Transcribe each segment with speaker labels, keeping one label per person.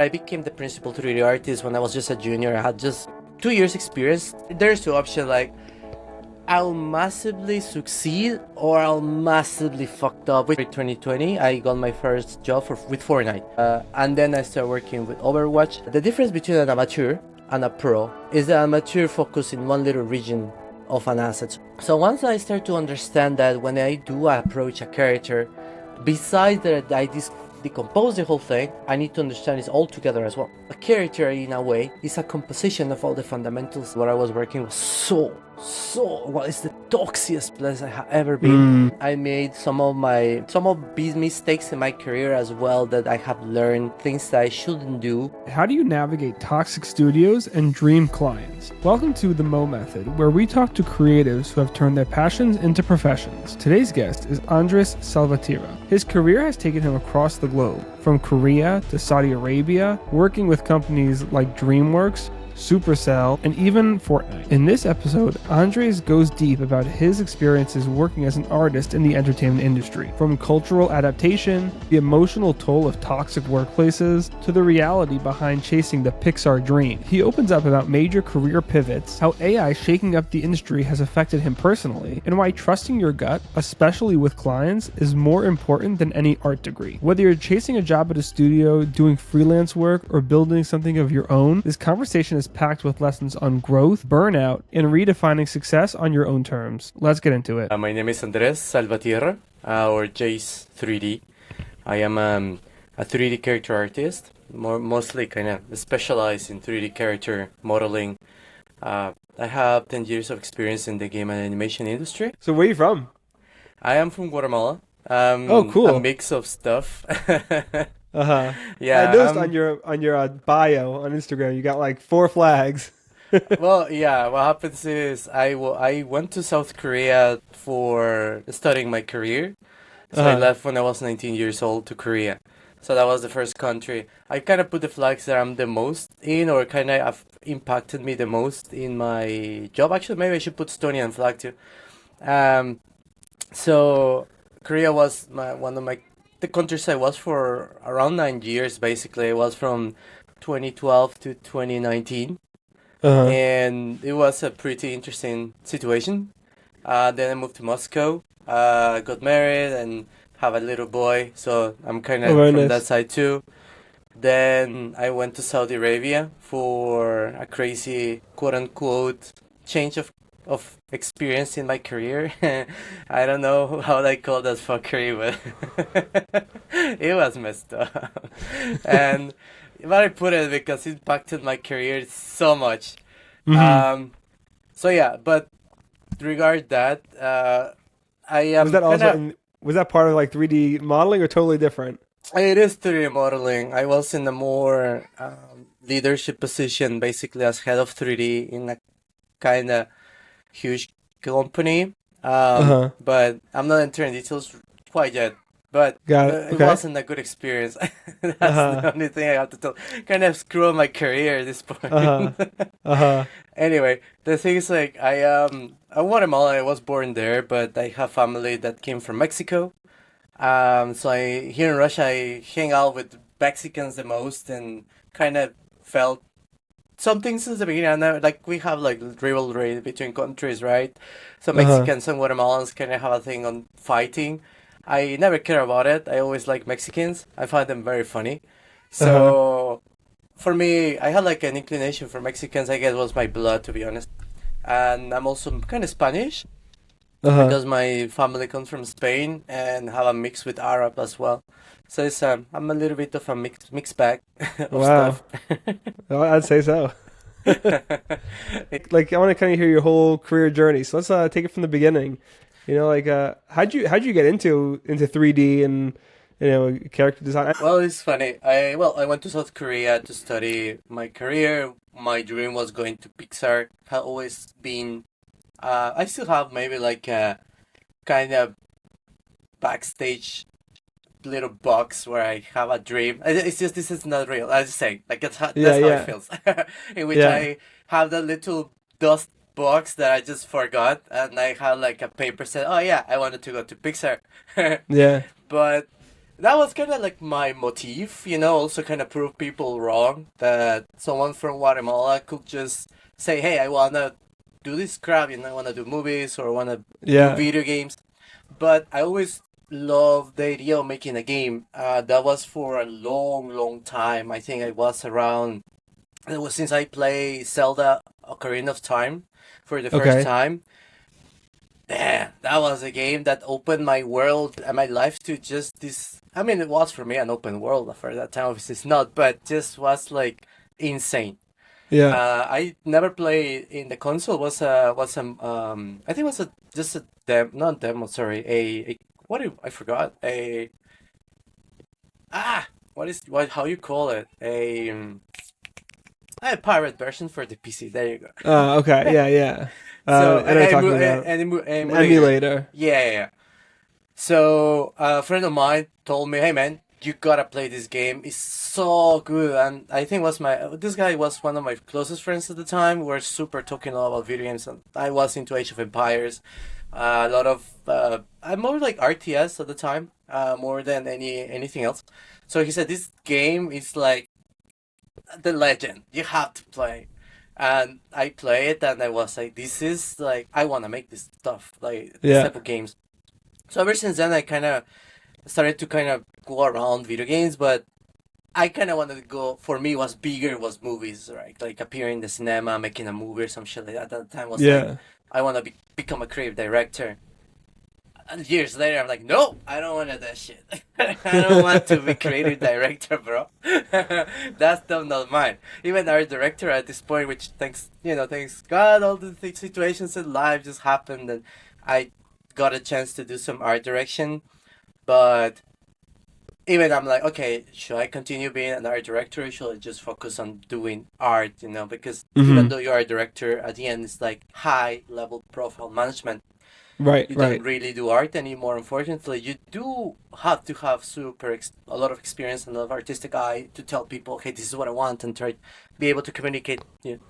Speaker 1: I became the principal 3D artist when I was just a junior. I had just 2 years experience. There's two options, like I'll massively succeed or I'll massively fucked up. With 2020, I got my first job with Fortnite. And then I started working with Overwatch. The difference between an amateur and a pro is that amateur focus in one little region of an asset. So once I start to understand that when I do approach a character, besides that I decompose the whole thing, I need to understand it all together as well. A character, in a way, is a composition of all the fundamentals. Where I was working was well, it's the toxiest place I have ever been. I made some of these mistakes in my career as well, that I have learned things that I shouldn't do.
Speaker 2: How do you navigate toxic studios and dream clients? Welcome to the Mo Method, where we talk to creatives who have turned their passions into professions. Today's guest is Andres Salvatierra. His career has taken him across the globe, from Korea to Saudi Arabia, working with companies like DreamWorks, Supercell, and even Fortnite. In this episode, Andres goes deep about his experiences working as an artist in the entertainment industry, from cultural adaptation, the emotional toll of toxic workplaces, to the reality behind chasing the Pixar dream. He opens up about major career pivots, how AI shaking up the industry has affected him personally, and why trusting your gut, especially with clients, is more important than any art degree. Whether you're chasing a job at a studio, doing freelance work, or building something of your own, this conversation is packed with lessons on growth, burnout, and redefining success on your own terms. Let's get into it.
Speaker 1: My name is Andres Salvatierra, or Jace 3D. I am a 3D character artist, mostly kind of specialized in 3D character modeling. I have 10 years of experience in the game and animation industry.
Speaker 2: So where are you from?
Speaker 1: I am from Guatemala.
Speaker 2: Oh, cool.
Speaker 1: A mix of stuff.
Speaker 2: Uh-huh.
Speaker 1: Yeah,
Speaker 2: I noticed on your bio on Instagram, you got like 4 flags.
Speaker 1: Well, yeah, what happens is I went to South Korea for studying my career. So I left when I was 19 years old to Korea. So that was the first country. I kind of put the flags that I'm the most in, or kind of have impacted me the most in my job. Actually, maybe I should put Estonian flag too. So Korea was the countries I was for around 9 years. Basically, it was from 2012 to 2019. And it was a pretty interesting situation. Then I moved to Moscow, got married, and have a little boy. So I'm kind of from that side too. Then I went to Saudi Arabia for a crazy, quote unquote, change of experience in my career. I don't know how they call that fuckery, but it was messed up. And but I put it because it impacted my career so much. So yeah, but regard that, I am.
Speaker 2: Was that part of like 3D modeling or totally different?
Speaker 1: It is 3D modeling. I was in a more leadership position, basically as head of 3D in a kind of huge company. But I'm not entering details quite yet. But it wasn't a good experience. That's the only thing I have to tell. Kind of screw up my career at this point. Anyway, the thing is, like, I'm Guatemalan. I was born there, but I have family that came from Mexico. So here in Russia, I hang out with Mexicans the most, and kind of felt something since the beginning. And like we have like rivalry between countries, right? So Mexicans and Guatemalans kind of have a thing on fighting. I never care about it. I always like Mexicans. I find them very funny. So for me, I had like an inclination for Mexicans. I guess it was my blood, to be honest. And I'm also kind of Spanish because my family comes from Spain and have a mix with Arab as well. So it's I'm a little bit of a mixed bag of stuff.
Speaker 2: Well, I'd say so. Like I want to kind of hear your whole career journey. So let's take it from the beginning. You know, like how'd you get into 3D and character design?
Speaker 1: Well, it's funny. I went to South Korea to study my career. My dream was going to Pixar. Had always been. I still have maybe like a kind of backstage little box where I have a dream. It's just this is not real. I just say like that's how it feels. In which I have that little dust box that I just forgot, and I had like a paper said, "Oh yeah, I wanted to go to Pixar."
Speaker 2: Yeah.
Speaker 1: But that was kind of like my motif, also kind of prove people wrong that someone from Guatemala could just say, hey, I want to do this crap, I want to do movies or want to do
Speaker 2: Yeah.
Speaker 1: video games. But I always loved the idea of making a game. That was for a long, long time. I think I was around, it was since I played Zelda Ocarina of Time for the first
Speaker 2: Okay.
Speaker 1: time. Man, that was a game that opened my world and my life to just this. I mean, it was for me an open world for that time. Obviously, it's not, but just was like insane.
Speaker 2: Yeah.
Speaker 1: I never played in the console. I think it was a just a not demo. Sorry, I forgot what how you call it a pirate version for the PC. There you
Speaker 2: Okay.
Speaker 1: go.
Speaker 2: Yeah. Yeah.
Speaker 1: So
Speaker 2: I know what you're talking about. An
Speaker 1: emulator.
Speaker 2: emulator.
Speaker 1: Yeah, yeah, yeah. So a friend of mine told me, "Hey man, you gotta play this game. It's so good." And I think was my this guy was one of my closest friends at the time. We were super talking a lot about video games, and I was into Age of Empires. A lot of I'm more like RTS at the time, more than anything else. So he said this game is like the legend. You have to play. And I played, and I was like, "This is like I want to make this stuff, like this
Speaker 2: Yeah.
Speaker 1: type of games." So ever since then, I kind of started to kind of go around video games, but I kind of wanted to go. For me, was bigger was movies, right? Like appearing in the cinema, making a movie or some shit like that. At that time was like,
Speaker 2: Yeah.
Speaker 1: I want to become a creative director. And years later, I'm like, no, I don't want to do that shit. I don't want to be creative director, bro. That's not mine. Even our director at this point, which thanks God, all the situations in life just happened, and I got a chance to do some art direction. But even I'm like, okay, should I continue being an art director? Or should I just focus on doing art? Because even
Speaker 2: Hmm.
Speaker 1: though you are a director, at the end it's like high level profile management.
Speaker 2: Right.
Speaker 1: You don't
Speaker 2: Right.
Speaker 1: really do art anymore. Unfortunately, you do have to have a lot of experience and a lot of artistic eye to tell people, okay, this is what I want, and try to be able to communicate.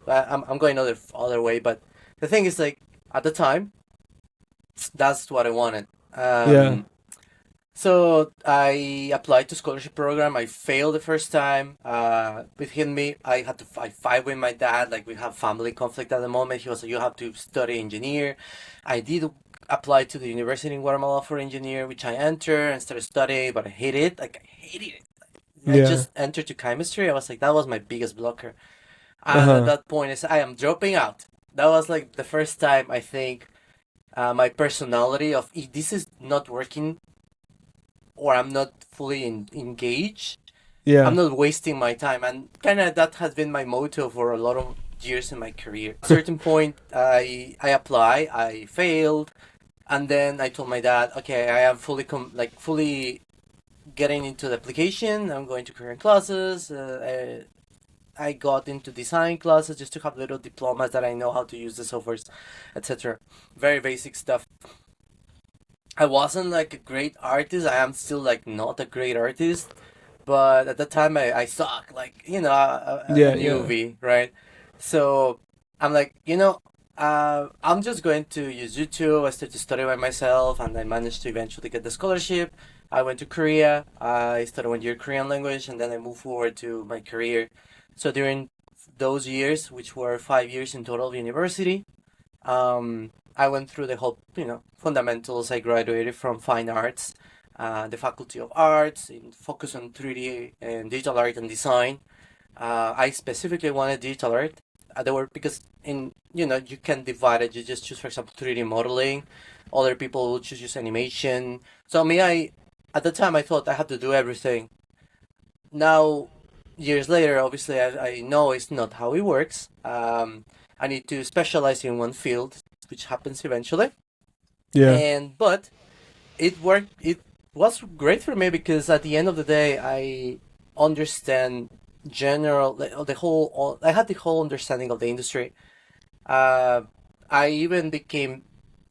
Speaker 1: I'm going other way, but the thing is, like at the time, that's what I wanted.
Speaker 2: Yeah.
Speaker 1: So I applied to scholarship program. I failed the first time. With him, I had to fight with my dad. Like we have family conflict at the moment. He was like, "You have to study engineer." I did apply to the university in Guatemala for engineer, which I entered and started studying, but I hated it. Like I hated it. I
Speaker 2: Yeah.
Speaker 1: just entered to chemistry. I was like, that was my biggest blocker.
Speaker 2: Uh
Speaker 1: And at
Speaker 2: huh.
Speaker 1: that point, I said, I am dropping out. That was like the first time I think my personality of if this is not working or I'm not fully engaged, I'm
Speaker 2: Yeah.
Speaker 1: not wasting my time. And kind of that has been my motto for a lot of years in my career. At a certain point, I apply, I failed, and then I told my dad, okay, I am fully getting into the application. I'm going to career classes. I got into design classes just to have little diplomas that I know how to use the softwares, etc. Very basic stuff. I wasn't like a great artist. I am still like not a great artist, but at that time I suck like a
Speaker 2: Yeah. Yeah.
Speaker 1: newbie, right? So I'm like I'm just going to use YouTube. I started to study by myself, and I managed to eventually get the scholarship. I went to Korea. I studied 1 year Korean language, and then I moved forward to my career. So during those years, which were 5 years in total of university, I went through the whole, fundamentals. I graduated from fine arts, the Faculty of Arts, in focus on 3D and digital art and design. I specifically wanted digital art. There were because you can divide it. You just choose, for example, 3D modeling. Other people will choose animation. So me, I at the time I thought I had to do everything. Now, years later, obviously, I know it's not how it works. I need to specialize in one field, which happens eventually.
Speaker 2: Yeah.
Speaker 1: But it worked. It was great for me because at the end of the day, I understand the whole. I had the whole understanding of the industry. Uh, I even became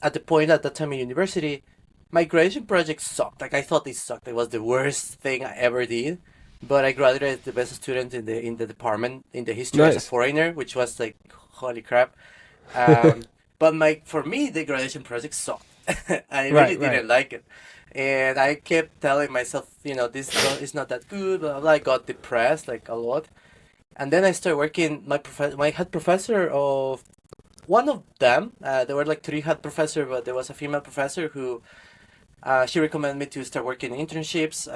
Speaker 1: at the point at that time in university. My graduation project sucked. Like I thought it sucked. It was the worst thing I ever did. But I graduated the best student in the department in the history as a
Speaker 2: Nice.
Speaker 1: foreigner, which was like holy crap. Um, but for me the graduation project sucked. I really
Speaker 2: Right,
Speaker 1: didn't
Speaker 2: right.
Speaker 1: like it. And I kept telling myself, is not that good, blah, blah, blah. I got depressed like a lot. And then I started working, my head professor of one of them, there were like three head professor, but there was a female professor who, she recommended me to start working internships,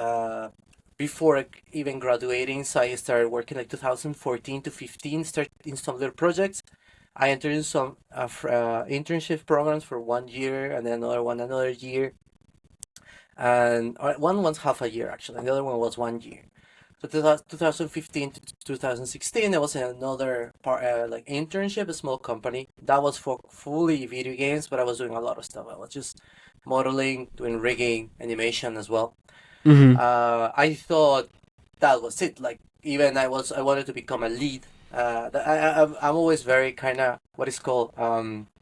Speaker 1: before even graduating. So I started working like 2014 to 15, start in some little projects. I entered in some internship programs for 1 year, and then another one another year, and one was half a year actually, and the other one was 1 year. So 2015 to 2016, I was in another like internship, a small company that was for fully video games, but I was doing a lot of stuff. I was just modeling, doing rigging, animation as well.
Speaker 2: Mm-hmm.
Speaker 1: I thought that was it. Like even I wanted to become a lead. I'm always very kind of what is called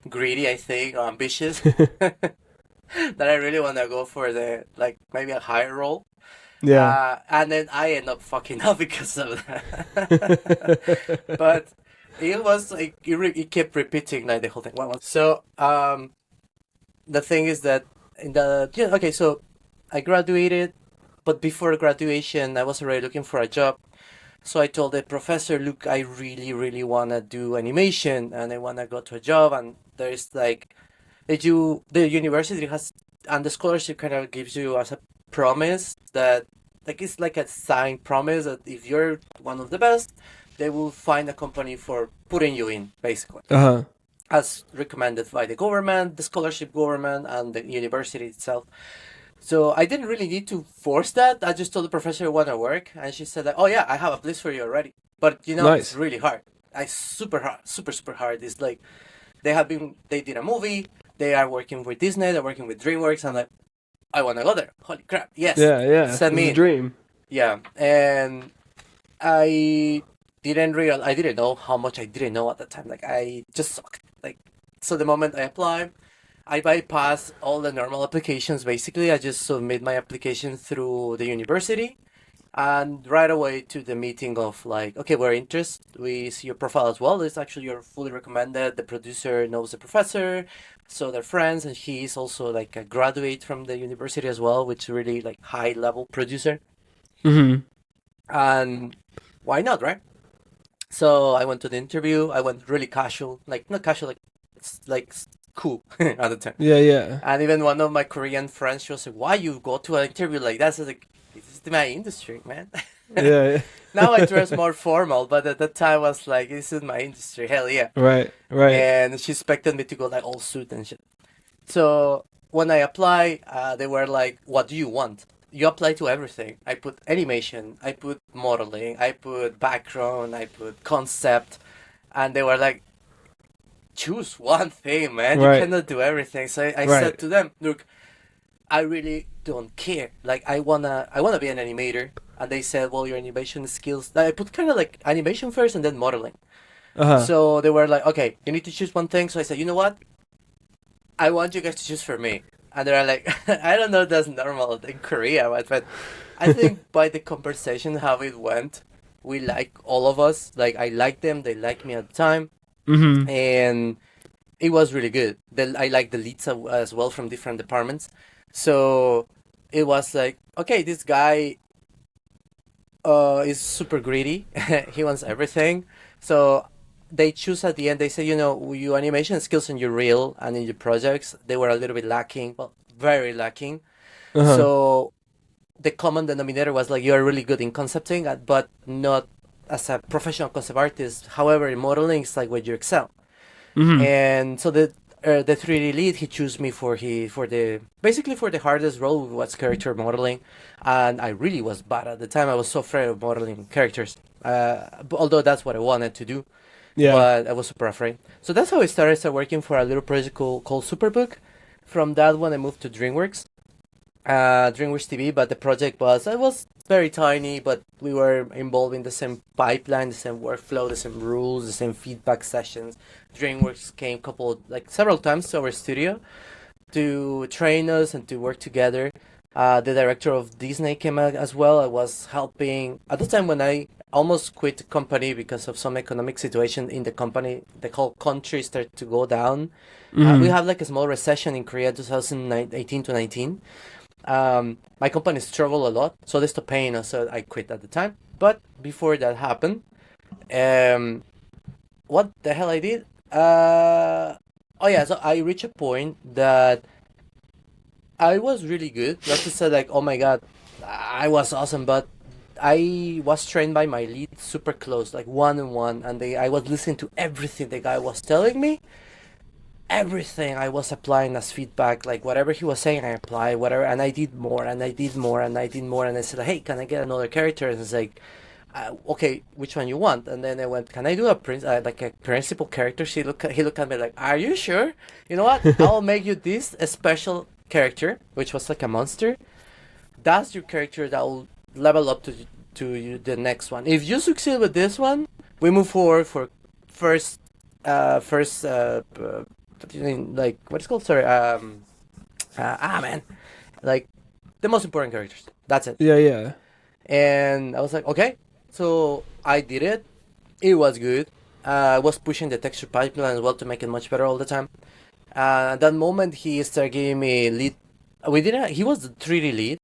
Speaker 1: greedy, I think, or ambitious. That I really want to go for the like maybe a higher role.
Speaker 2: Yeah.
Speaker 1: And then I end up fucking up because of that. But it was like it kept repeating like the whole thing. So the thing is that in the yeah, okay, so I graduated, but before graduation, I was already looking for a job. So I told the professor, look, I really, really want to do animation and I want to go to a job. And there's like, the university has, and the scholarship kind of gives you as a promise that, like, it's like a signed promise that if you're one of the best, they will find a company for putting you in, basically,
Speaker 2: Uh-huh.
Speaker 1: as recommended by the government, the scholarship government, and the university itself. So I didn't really need to force that. I just told the professor I want to work, and she said like, "Oh yeah, I have a place for you already." But it's
Speaker 2: Nice.
Speaker 1: really hard. It's super hard, super hard. It's like they did a movie. They are working with Disney. They're working with DreamWorks. I'm like, I want to go there. Holy crap! Yes,
Speaker 2: Yeah, yeah.
Speaker 1: send
Speaker 2: It's
Speaker 1: me
Speaker 2: a
Speaker 1: in.
Speaker 2: dream.
Speaker 1: Yeah, and I didn't know how much I didn't know at the time. Like I just sucked. Like so, the moment I apply, I bypass all the normal applications. Basically, I just submit my application through the university, and right away to the meeting of like, okay, we're interested. We see your profile as well. It's actually you're fully recommended. The producer knows the professor, so they're friends, and he's also like a graduate from the university as well, which is really like high level producer.
Speaker 2: Mm-hmm.
Speaker 1: And why not, right? So I went to the interview. I went really casual, like not casual, like it's like cool at the time.
Speaker 2: Yeah, yeah.
Speaker 1: And even one of my Korean friends, she was like, "Why you go to an interview like that?" So I was like, "This is my industry, man."
Speaker 2: Yeah.
Speaker 1: Now I dress more formal, but at that time I was like, "This is my industry, hell yeah!"
Speaker 2: Right, right.
Speaker 1: And she expected me to go like all suit and shit. So when I apply, they were like, "What do you want?" You apply to everything. I put animation, I put modeling, I put background, I put concept, and they were like, choose one thing, man. You
Speaker 2: Right,
Speaker 1: cannot do everything. So I said
Speaker 2: right.
Speaker 1: to them, look, I really don't care. Like I wanna be an animator. And they said, well, your animation skills. I put kind of like animation first and then modeling.
Speaker 2: Uh-huh.
Speaker 1: So they were like, okay, you need to choose one thing. So I said, you know what? I want you guys to choose for me. And they're like, I don't know if that's normal in Korea, right? But I think by the conversation, how it went, we like all of us. Like I like them, they like me at the time,
Speaker 2: Mm-hmm.
Speaker 1: and it was really good. I like the leads as well from different departments. So it was like, okay, this guy is super greedy. He wants everything. So they choose at the end. They say, your animation skills in your reel and in your projects, they were a little bit lacking, well, very lacking.
Speaker 2: Uh-huh.
Speaker 1: So the common denominator was like, you're really good in concepting, but not as a professional concept artist. However, in modeling, it's like where you excel.
Speaker 2: Mm-hmm.
Speaker 1: And so the 3D lead, he chose me for the basically for the hardest role was character modeling, and I really was bad at the time. I was so afraid of modeling characters, although that's what I wanted to do,
Speaker 2: Yeah.
Speaker 1: but I was super afraid. So that's how I started working for a little project called Superbook. From that one, I moved to DreamWorks, DreamWorks TV, but the project was very tiny, but we were involved in the same pipeline, the same workflow, the same rules, the same feedback sessions. DreamWorks came several times to our studio to train us and to work together. The director of Disney came out as well. I was helping at the time when I almost quit the company because of some economic situation in the company. The whole country started to go down. We have like a small recession in Korea 2018 to 19. My company struggled a lot, so they stopped paying us, so I quit at the time. But before that happened, what the hell I did? Oh yeah, so I reached a point that I was really good. Not to say like, oh my god, I was awesome, but I was trained by my lead super close, like one on one, and I was listening to everything the guy was telling me. Everything I was applying as feedback, like whatever he was saying, I applied, whatever, and I did more, and I did more, and I did more, and I said, hey, can I get another character? And it's like, okay, which one you want? And then I went, can I do like a principal character? He looked at me like, are you sure? You know what? I'll make you this a special character, which was like a monster. That's your character that will level up to the next one. If you succeed with this one, we move forward for first like what's it called? Sorry, man, like the most important characters. That's it.
Speaker 2: Yeah.
Speaker 1: And I was like, okay, so I did it. It was good. I was pushing the texture pipeline as well to make it much better all the time. At that moment, he started giving me lead. He was the 3D lead,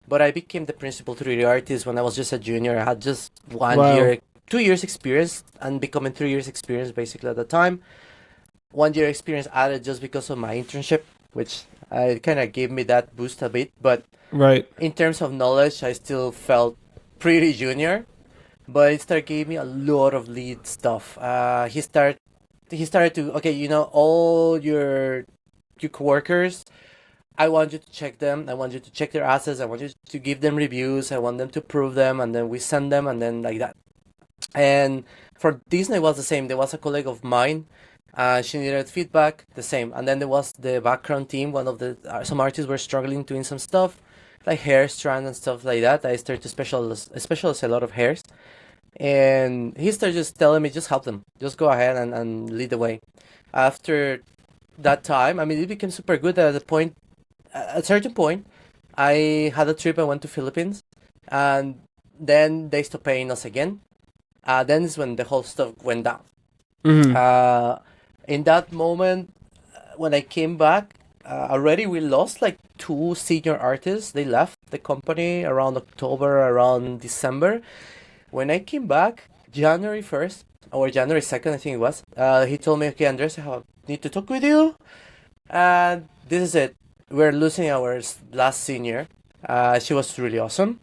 Speaker 1: but I became the principal 3D artist when I was just a junior. I had just 1 year, 2 years experience, and becoming 3 years experience basically at the time. 1 year experience added just because of my internship, which kind of gave me that boost a bit. But in terms of knowledge, I still felt pretty junior. But it started giving me a lot of lead stuff. He started to, okay, all your coworkers, I want you to check them. I want you to check their assets. I want you to give them reviews. I want them to prove them, and then we send them, and then like that. And for Disney, it was the same. There was a colleague of mine. She needed feedback, the same. And then there was the background team. One of the some artists were struggling doing some stuff, like hair strand and stuff like that. I started to specialize a lot of hairs. And he started just telling me, just help them. Just go ahead and lead the way. After that time, I mean, it became super good at a certain point. I had a trip. I went to Philippines. And then they stopped paying us again. Then is when the whole stuff went down. In that moment, when I came back, already we lost like 2 senior artists. They left the company around October, around December. When I came back, January 1st, or January 2nd, I think it was, he told me, okay, Andres, I need to talk with you. And this is it. We're losing our last senior. She was really awesome.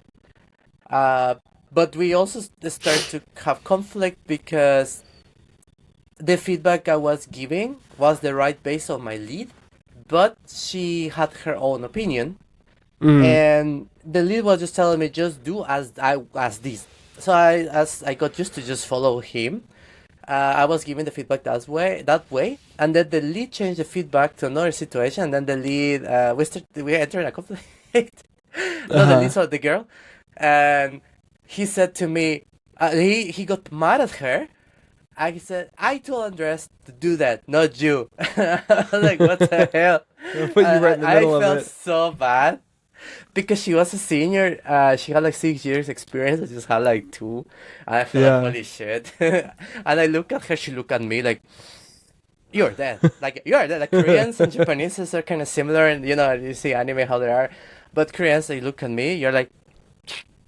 Speaker 1: But we also started to have conflict because the feedback I was giving was the right base of my lead, but she had her own opinion, and the lead was just telling me, just do as this. So I got used to just follow him. I was giving the feedback that way, and then the lead changed the feedback to another situation, and then the lead we entered a conflict. No, the lead saw the girl, and he said to me, he got mad at her. I said, I told Andres to do that, not you. I was like, what the hell?
Speaker 2: Put you right in the middle of it.
Speaker 1: I felt so bad because she was a senior. She had like 6 years experience. I just had like 2. And I felt like, holy shit. And I look at her, she looked at me like, you're dead. Like, you're dead. Like, Koreans and Japanese are kind of similar. And, you see anime, how they are. But Koreans, they look at me, you're like,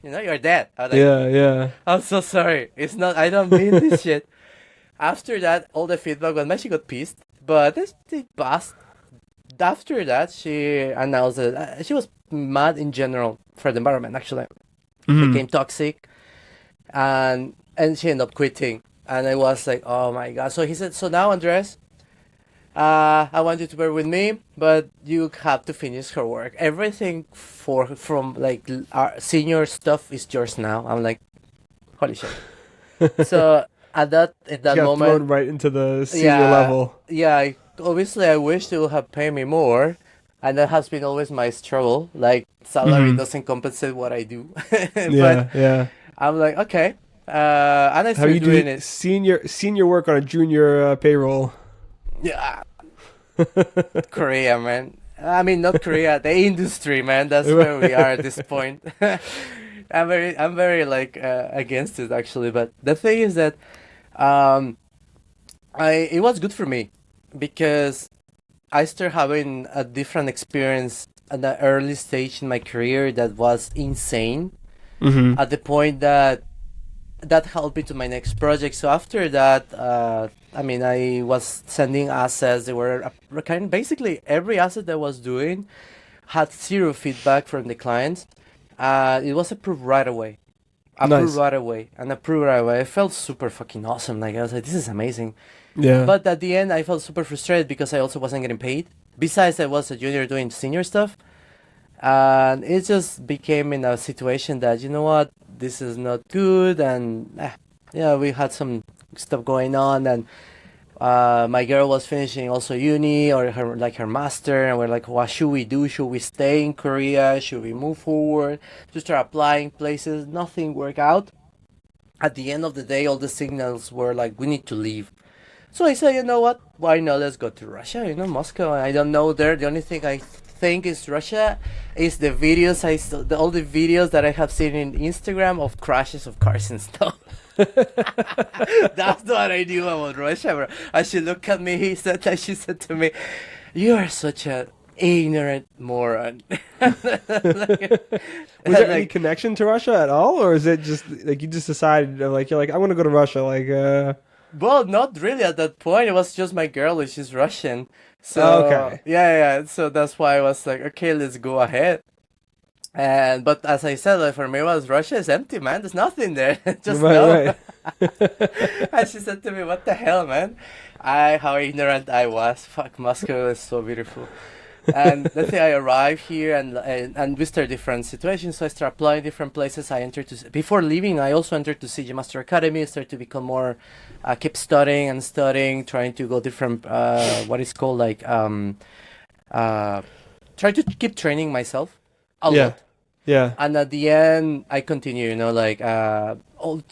Speaker 1: you're dead. I was like,
Speaker 2: yeah.
Speaker 1: I'm so sorry. It's not, I don't mean this shit. After that, all the feedback was, she got pissed, but it passed. After that, she announced that she was mad in general for the environment, actually. Became toxic, and she ended up quitting. And I was like, oh my god. So he said, so now, Andres, I want you to work with me, but you have to finish her work. Everything from like our senior stuff is yours now. I'm like, holy shit. So at that moment,
Speaker 2: thrown right into the senior level.
Speaker 1: Yeah, obviously I wish they would have paid me more, and that has been always my struggle. Like, salary doesn't compensate what I do. But I'm like, okay, and I started doing it.
Speaker 2: Senior work on a junior payroll.
Speaker 1: Yeah, Korea, man. I mean, not Korea, the industry, man. That's where we are at this point. I'm very like against it actually. But the thing is that um, it was good for me because I started having a different experience at the early stage in my career that was insane.
Speaker 2: Mm-hmm.
Speaker 1: At the point that helped me to my next project. So after that, I mean, I was sending assets. They were kind basically every asset that I was doing had zero feedback from the clients. It was approved right away. Approved
Speaker 2: Nice.
Speaker 1: right away and approved right away. I felt super fucking awesome. Like I was like, this is amazing.
Speaker 2: Yeah.
Speaker 1: But at the end, I felt super frustrated because I also wasn't getting paid. Besides, I was a junior doing senior stuff, and it just became in a situation that you know what, this is not good, and yeah, we had some stuff going on, and my girl was finishing also uni or her master, and we're like, what should we do? Should we stay in Korea? Should we move forward to start applying places? Nothing worked out. At the end of the day, all the signals were like, we need to leave. So I said, you know what? Why not? Let's go to Russia. Moscow. I don't know there. The only thing I think is Russia is the videos all the videos that I have seen in Instagram of crashes of cars and stuff. That's what I knew about Russia, bro. And she looked at me. She said to me, "You are such a ignorant moron."
Speaker 2: Was there any
Speaker 1: Like,
Speaker 2: connection to Russia at all, or is it just like you just decided like you're like I want to go to Russia?
Speaker 1: well, not really at that point. It was just my girl, and she's Russian.
Speaker 2: Oh,
Speaker 1: So
Speaker 2: okay.
Speaker 1: yeah. So that's why I was like, okay, let's go ahead. And but as I said, like, for me, was Russia is empty, man. There's nothing there. Just no.
Speaker 2: Right, right.
Speaker 1: And she said to me, "What the hell, man? How ignorant I was. Fuck, Moscow is so beautiful." And let's say I arrive here, and we start different situations. So I start applying different places. I entered to before leaving. I also entered to CG Master Academy. Start to become more, keep studying and studying, trying to go different. What is called like uh, try to keep training myself a
Speaker 2: Yeah,
Speaker 1: lot.
Speaker 2: yeah.
Speaker 1: And at the end, I continue. Like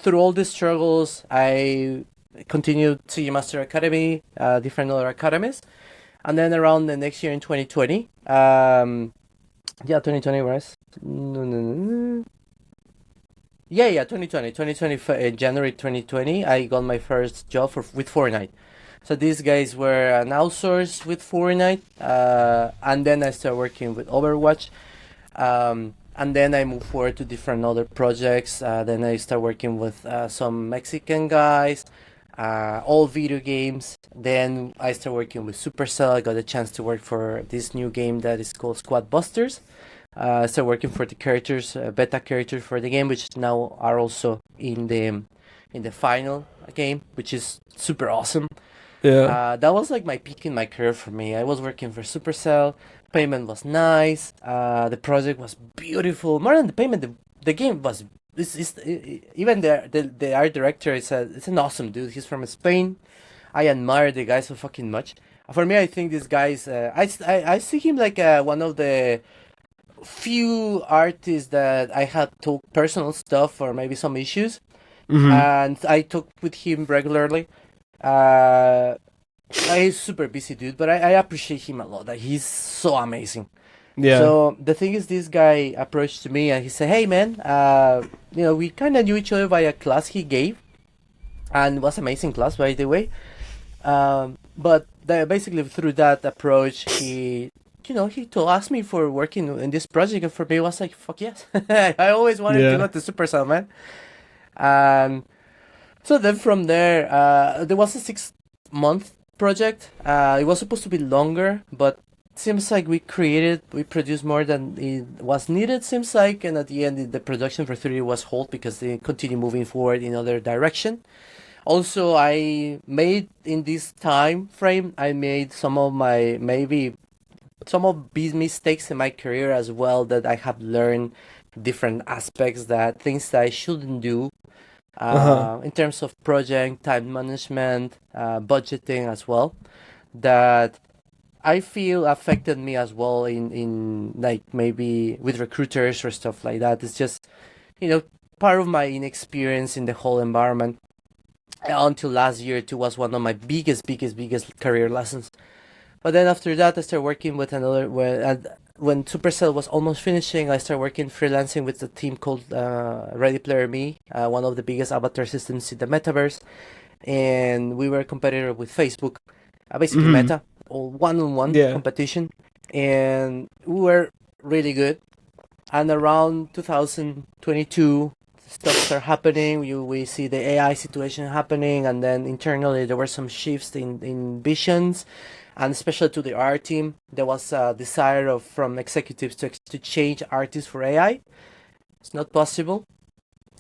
Speaker 1: through all the struggles, I continued CG Master Academy, different other academies. And then around the next year in 2020, yeah, 2020 was, no. Yeah, 2020, January 2020, I got my first job with Fortnite. So these guys were an outsource with Fortnite, and then I started working with Overwatch, and then I moved forward to different other projects. Then I started working with some Mexican guys, all video games. Then I started working with Supercell. I got a chance to work for this new game that is called Squad Busters. I started working for the characters, beta characters for the game, which now are also in the final game, which is super awesome.
Speaker 2: Yeah.
Speaker 1: That was like my peak in my career for me. I was working for Supercell. Payment was nice. The project was beautiful. More than the payment, the game was. Even the art director is it's an awesome dude. He's from Spain. I admire the guy so fucking much. For me, I think this guy's. I see him like one of the few artists that I had talked personal stuff or maybe some issues,
Speaker 2: Mm-hmm.
Speaker 1: and I talk with him regularly. Uh, he's super busy dude, but I appreciate him a lot. Like, he's so amazing.
Speaker 2: Yeah.
Speaker 1: So the thing is, this guy approached to me and he said, "Hey man, we kind of knew each other by a class he gave, and it was amazing class by the way. But basically through that approach, he told asked me for working in this project, and for me, it was like, fuck yes, I always wanted to
Speaker 2: Yeah.
Speaker 1: go to Supercell, man. And so then from there, there was a 6 month project. It was supposed to be longer, but seems like we produced more than it was needed. Seems like, and at the end, the production for 3 was halt because they continue moving forward in other direction. Also, I made in this time frame, I made some of my maybe some of these mistakes in my career as well that I have learned different aspects that things that I shouldn't do
Speaker 2: Uh-huh.
Speaker 1: in terms of project time management, budgeting as well, that I feel affected me as well in like maybe with recruiters or stuff like that. It's just you know part of my inexperience in the whole environment until last year too was one of my biggest career lessons. But then after that, I started working with when Supercell was almost finishing, I started working freelancing with a team called Ready Player Me, one of the biggest avatar systems in the metaverse, and we were a competitor with Facebook, basically Meta, or one-on-one competition, and we were really good. And around 2022, stuff started happening. We see the AI situation happening, and then internally there were some shifts in visions, and especially to the art team, there was a desire from executives to change artists for AI. It's not possible,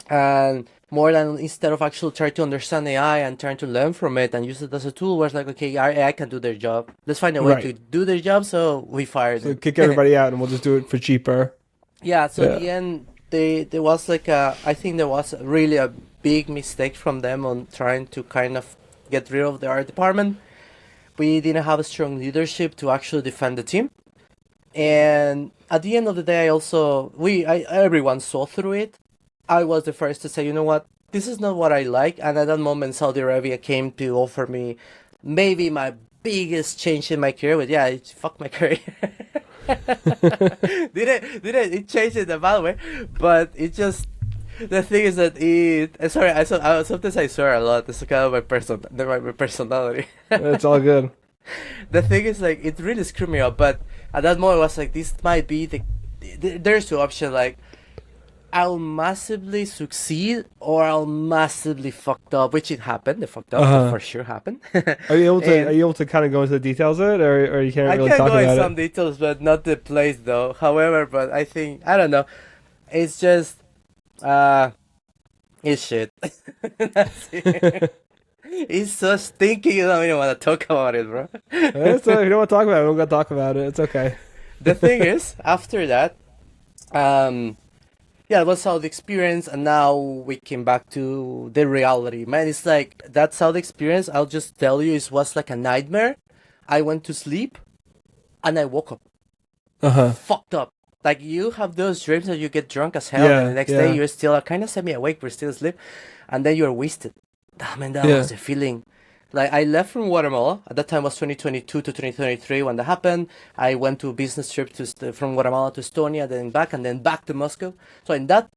Speaker 1: and more than instead of actually trying to understand AI and trying to learn from it and use it as a tool, was like, okay, our AI can do their job. Let's find a way to do their job, so we fired them.
Speaker 2: Kick everybody out, and we'll just do it for cheaper.
Speaker 1: Yeah, so at the end, there was I think there was really a big mistake from them on trying to kind of get rid of the art department. We didn't have a strong leadership to actually defend the team. And at the end of the day, everyone saw through it. I was the first to say, you know what, this is not what I like. And at that moment, Saudi Arabia came to offer me maybe my biggest change in my career. But yeah, it fucked my career. It changed it in a bad way, but it just, the thing is that sometimes I swear a lot. It's kind of my personality.
Speaker 2: It's all good.
Speaker 1: The thing is, like, it really screwed me up. But at that moment, I was like, this might be there's two options. Like, I'll massively succeed or I'll massively fucked up, which it happened. The fucked up for sure happened.
Speaker 2: Are you able to kind of go into the details of it, or you can't really talk about it?
Speaker 1: I can go in some details, but not the place though. However, but I don't know. It's just, it's shit. That's it. It's so stinky. You don't even want to talk about it, bro.
Speaker 2: If you don't want to talk about it, we don't got to talk about it. It's okay.
Speaker 1: The thing is, after that, yeah, it was South experience, and now we came back to the reality. Man, it's like that South experience, I'll just tell you, it was like a nightmare. I went to sleep, and I woke up. Fucked up. Like, you have those dreams that you get drunk as hell, and the next day you're still kind of semi-awake, but still asleep, and then you're wasted. I mean, that was the feeling. Like, I left from Guatemala. At that time was 2022 to 2023 when that happened. I went to a business trip from Guatemala to Estonia, then back to Moscow. So in that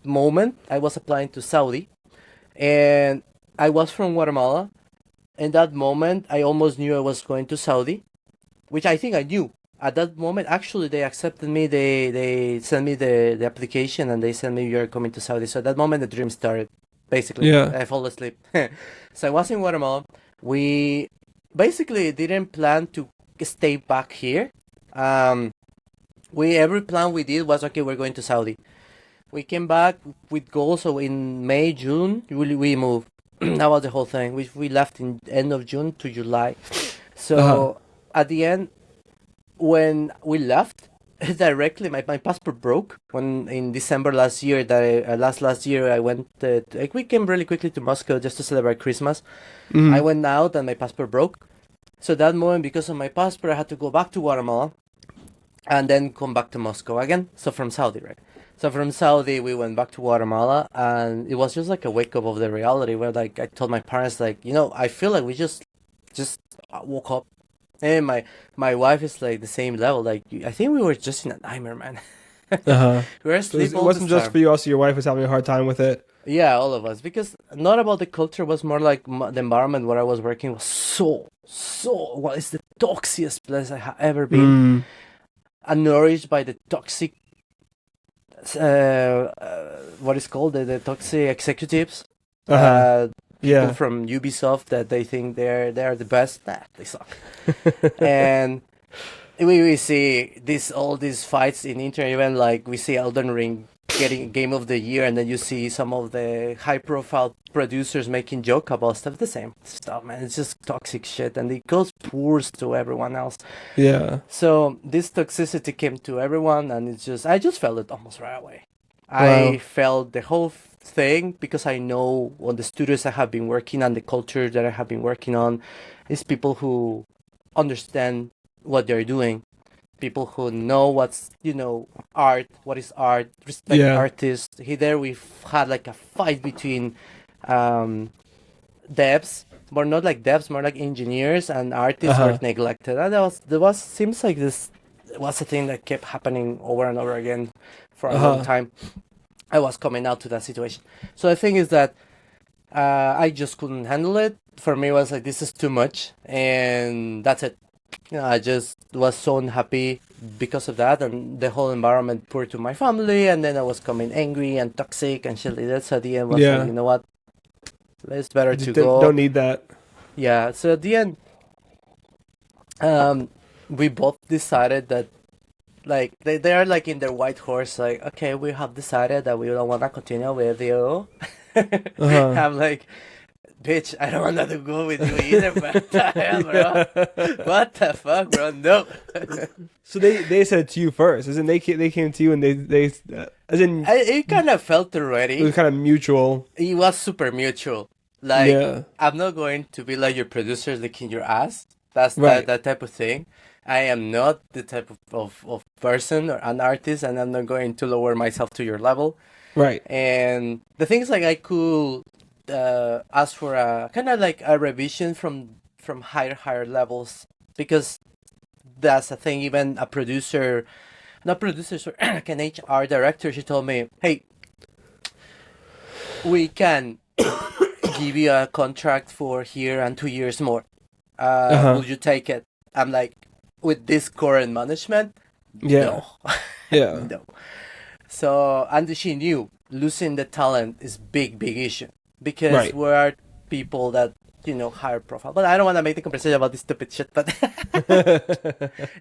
Speaker 1: moment, I was applying to Saudi, and I was from Guatemala. In that moment, I almost knew I was going to Saudi, which I think I knew. At that moment, actually, they accepted me. They sent me the application, and they sent me, you're coming to Saudi. So at that moment, the dream started. Basically, I fall asleep. So I was in Guatemala. We basically didn't plan to stay back here. Every plan we did was, okay, we're going to Saudi. We came back with goals. So in May, June, we moved. That was the whole thing. We left in end of June to July. So at the end, when we left, directly my passport broke when in December last year last year I went we came really quickly to Moscow just to celebrate Christmas. I went out and my passport broke. So that moment, because of my passport, I had to go back to Guatemala and then come back to Moscow again. So from Saudi, right? So from Saudi we went back to Guatemala, and it was just like a wake up of the reality where, like, I told my parents, like, I feel like we just woke up. And my wife is like the same level. Like, I think we were just in a nightmare, man. We were asleep.
Speaker 2: So it wasn't just for you. Also, your wife was having a hard time with it.
Speaker 1: Yeah, all of us. Because not about the culture, was more like the environment where I was working was so. Well, it's the toxiest place I have ever been. And nourished by the toxic. What is called the toxic executives. People from Ubisoft that they think they're the best. Nah, they suck. And we see all these fights in internet. Even like we see Elden Ring getting Game of the Year, and then you see some of the high-profile producers making joke about stuff. The same stuff, man. It's just toxic shit, and it goes pours to everyone else.
Speaker 2: Yeah.
Speaker 1: So this toxicity came to everyone, and I just felt it almost right away. Wow. I felt the whole thing because I know on the studios I have been working on, the culture that I have been working on is people who understand what they're doing, people who know what's art, what is art, respect artists. We've had like a fight between devs, but not like devs, more like engineers, and artists were neglected. And seems like this was a thing that kept happening over and over again for a long time. I was coming out to that situation. So the thing is that I just couldn't handle it. For me, it was like, this is too much, and that's it. I just was so unhappy because of that, and the whole environment poor to my family, and then I was coming angry and toxic and shit like that. So at the end was like, you know what? It's better to go.
Speaker 2: Don't need that.
Speaker 1: Yeah. So at the end, we both decided that, like, they are like in their white horse, like, okay, we have decided that we don't want to continue with you. I'm like, bitch, I don't want to go with you either, but the hell, bro? What the fuck, bro? No.
Speaker 2: So they said it to you first, as in they came to you and they as in
Speaker 1: it kind of felt already.
Speaker 2: It was kind of mutual.
Speaker 1: It was super mutual. Like, I'm not going to be like your producer licking your ass. That's right. that type of thing. I am not the type of person or an artist, and I'm not going to lower myself to your level.
Speaker 2: Right.
Speaker 1: And the thing is, like, I could ask for a kind of like a revision from higher levels, because that's the thing. Even a producer, not producer, sorry, like an HR director, she told me, hey, we can give you a contract for here and 2 years more. Will you take it? I'm like, with this current management, no.
Speaker 2: Yeah.
Speaker 1: No. So, and she knew losing the talent is big issue, because we are people that, higher profile. But I don't want to make the conversation about this stupid shit. But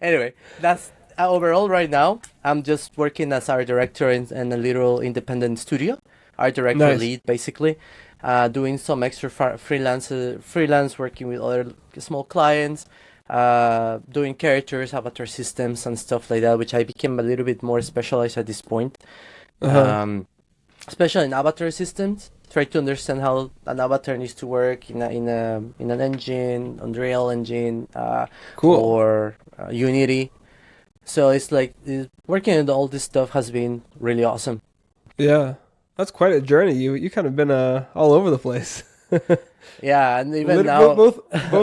Speaker 1: anyway, that's overall right now. I'm just working as art director in a little independent studio, art director lead, basically. Doing some extra freelance, working with other small clients, doing characters, avatar systems, and stuff like that, which I became a little bit more specialized at this point. Especially in avatar systems, try to understand how an avatar needs to work in an engine, Unreal Engine, or Unity. So it's like working on all this stuff has been really awesome.
Speaker 2: Yeah. That's quite a journey. You kind of been all over the place.
Speaker 1: Yeah, and even now,
Speaker 2: both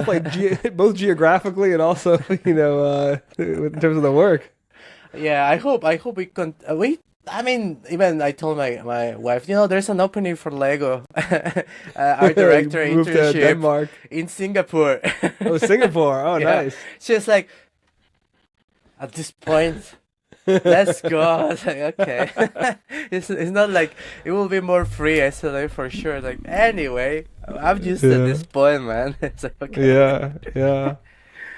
Speaker 2: like both geographically and also in terms of the work.
Speaker 1: Yeah, I hope we can. I mean, even I told my wife, there's an opening for Lego art director internship in Singapore.
Speaker 2: Oh, Singapore! Oh, yeah. Nice.
Speaker 1: She's like, at this point, let's go. I was like, okay. It's not like it will be more free. I said, like, for sure. Like, anyway, I'm used to this point, man. It's like, okay.
Speaker 2: Yeah.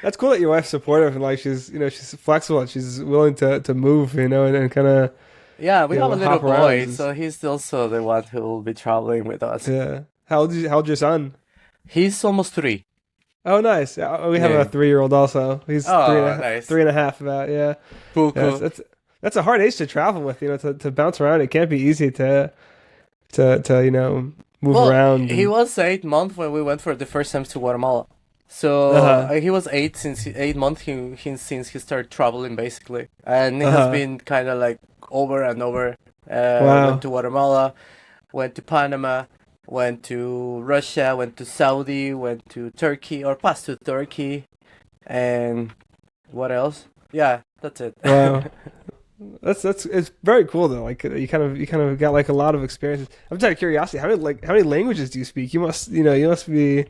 Speaker 2: That's cool that your wife's supportive and like she's flexible and she's willing to move, and kind of.
Speaker 1: Yeah, we have a little boy, so he's also the one who will be traveling with us.
Speaker 2: Yeah. How old's your son?
Speaker 1: He's almost 3.
Speaker 2: Oh, nice. We have a 3-year-old also. He's
Speaker 1: nice.
Speaker 2: 3.5 about, yeah.
Speaker 1: Cool.
Speaker 2: That's a hard age to travel with, to bounce around. It can't be easy to move around.
Speaker 1: He was 8 months when we went for the first time to Guatemala. So he was 8 since 8 months since he started traveling, basically. And it has been kind of like over and over. Went to Guatemala, went to Panama, went to Russia, went to Saudi, went to Turkey, or passed to Turkey, and what else? Yeah, that's it.
Speaker 2: Wow, it's very cool though. Like you kind of got like a lot of experiences. I'm just out of curiosity, how many languages do you speak? You must be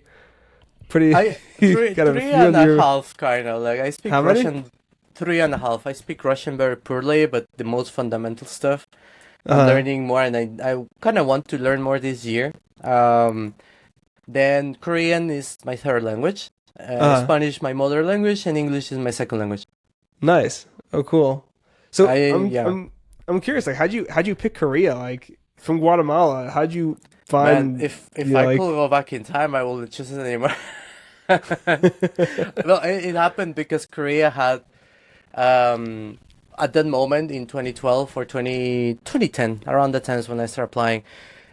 Speaker 2: pretty.
Speaker 1: Three and a half, kind of. Like I speak Russian. 3.5. I speak Russian very poorly, but the most fundamental stuff. I'm learning more, and I kind of want to learn more this year. Then Korean is my third language. Spanish my mother language, and English is my second language.
Speaker 2: Nice. Oh, cool. So I'm curious, like how'd you pick Korea? Like from Guatemala, how'd you find?
Speaker 1: Man, if I could go back in time, I wouldn't choose it anymore. Well, it happened because Korea had. At that moment in 2012 or 2010, around the times when I started applying,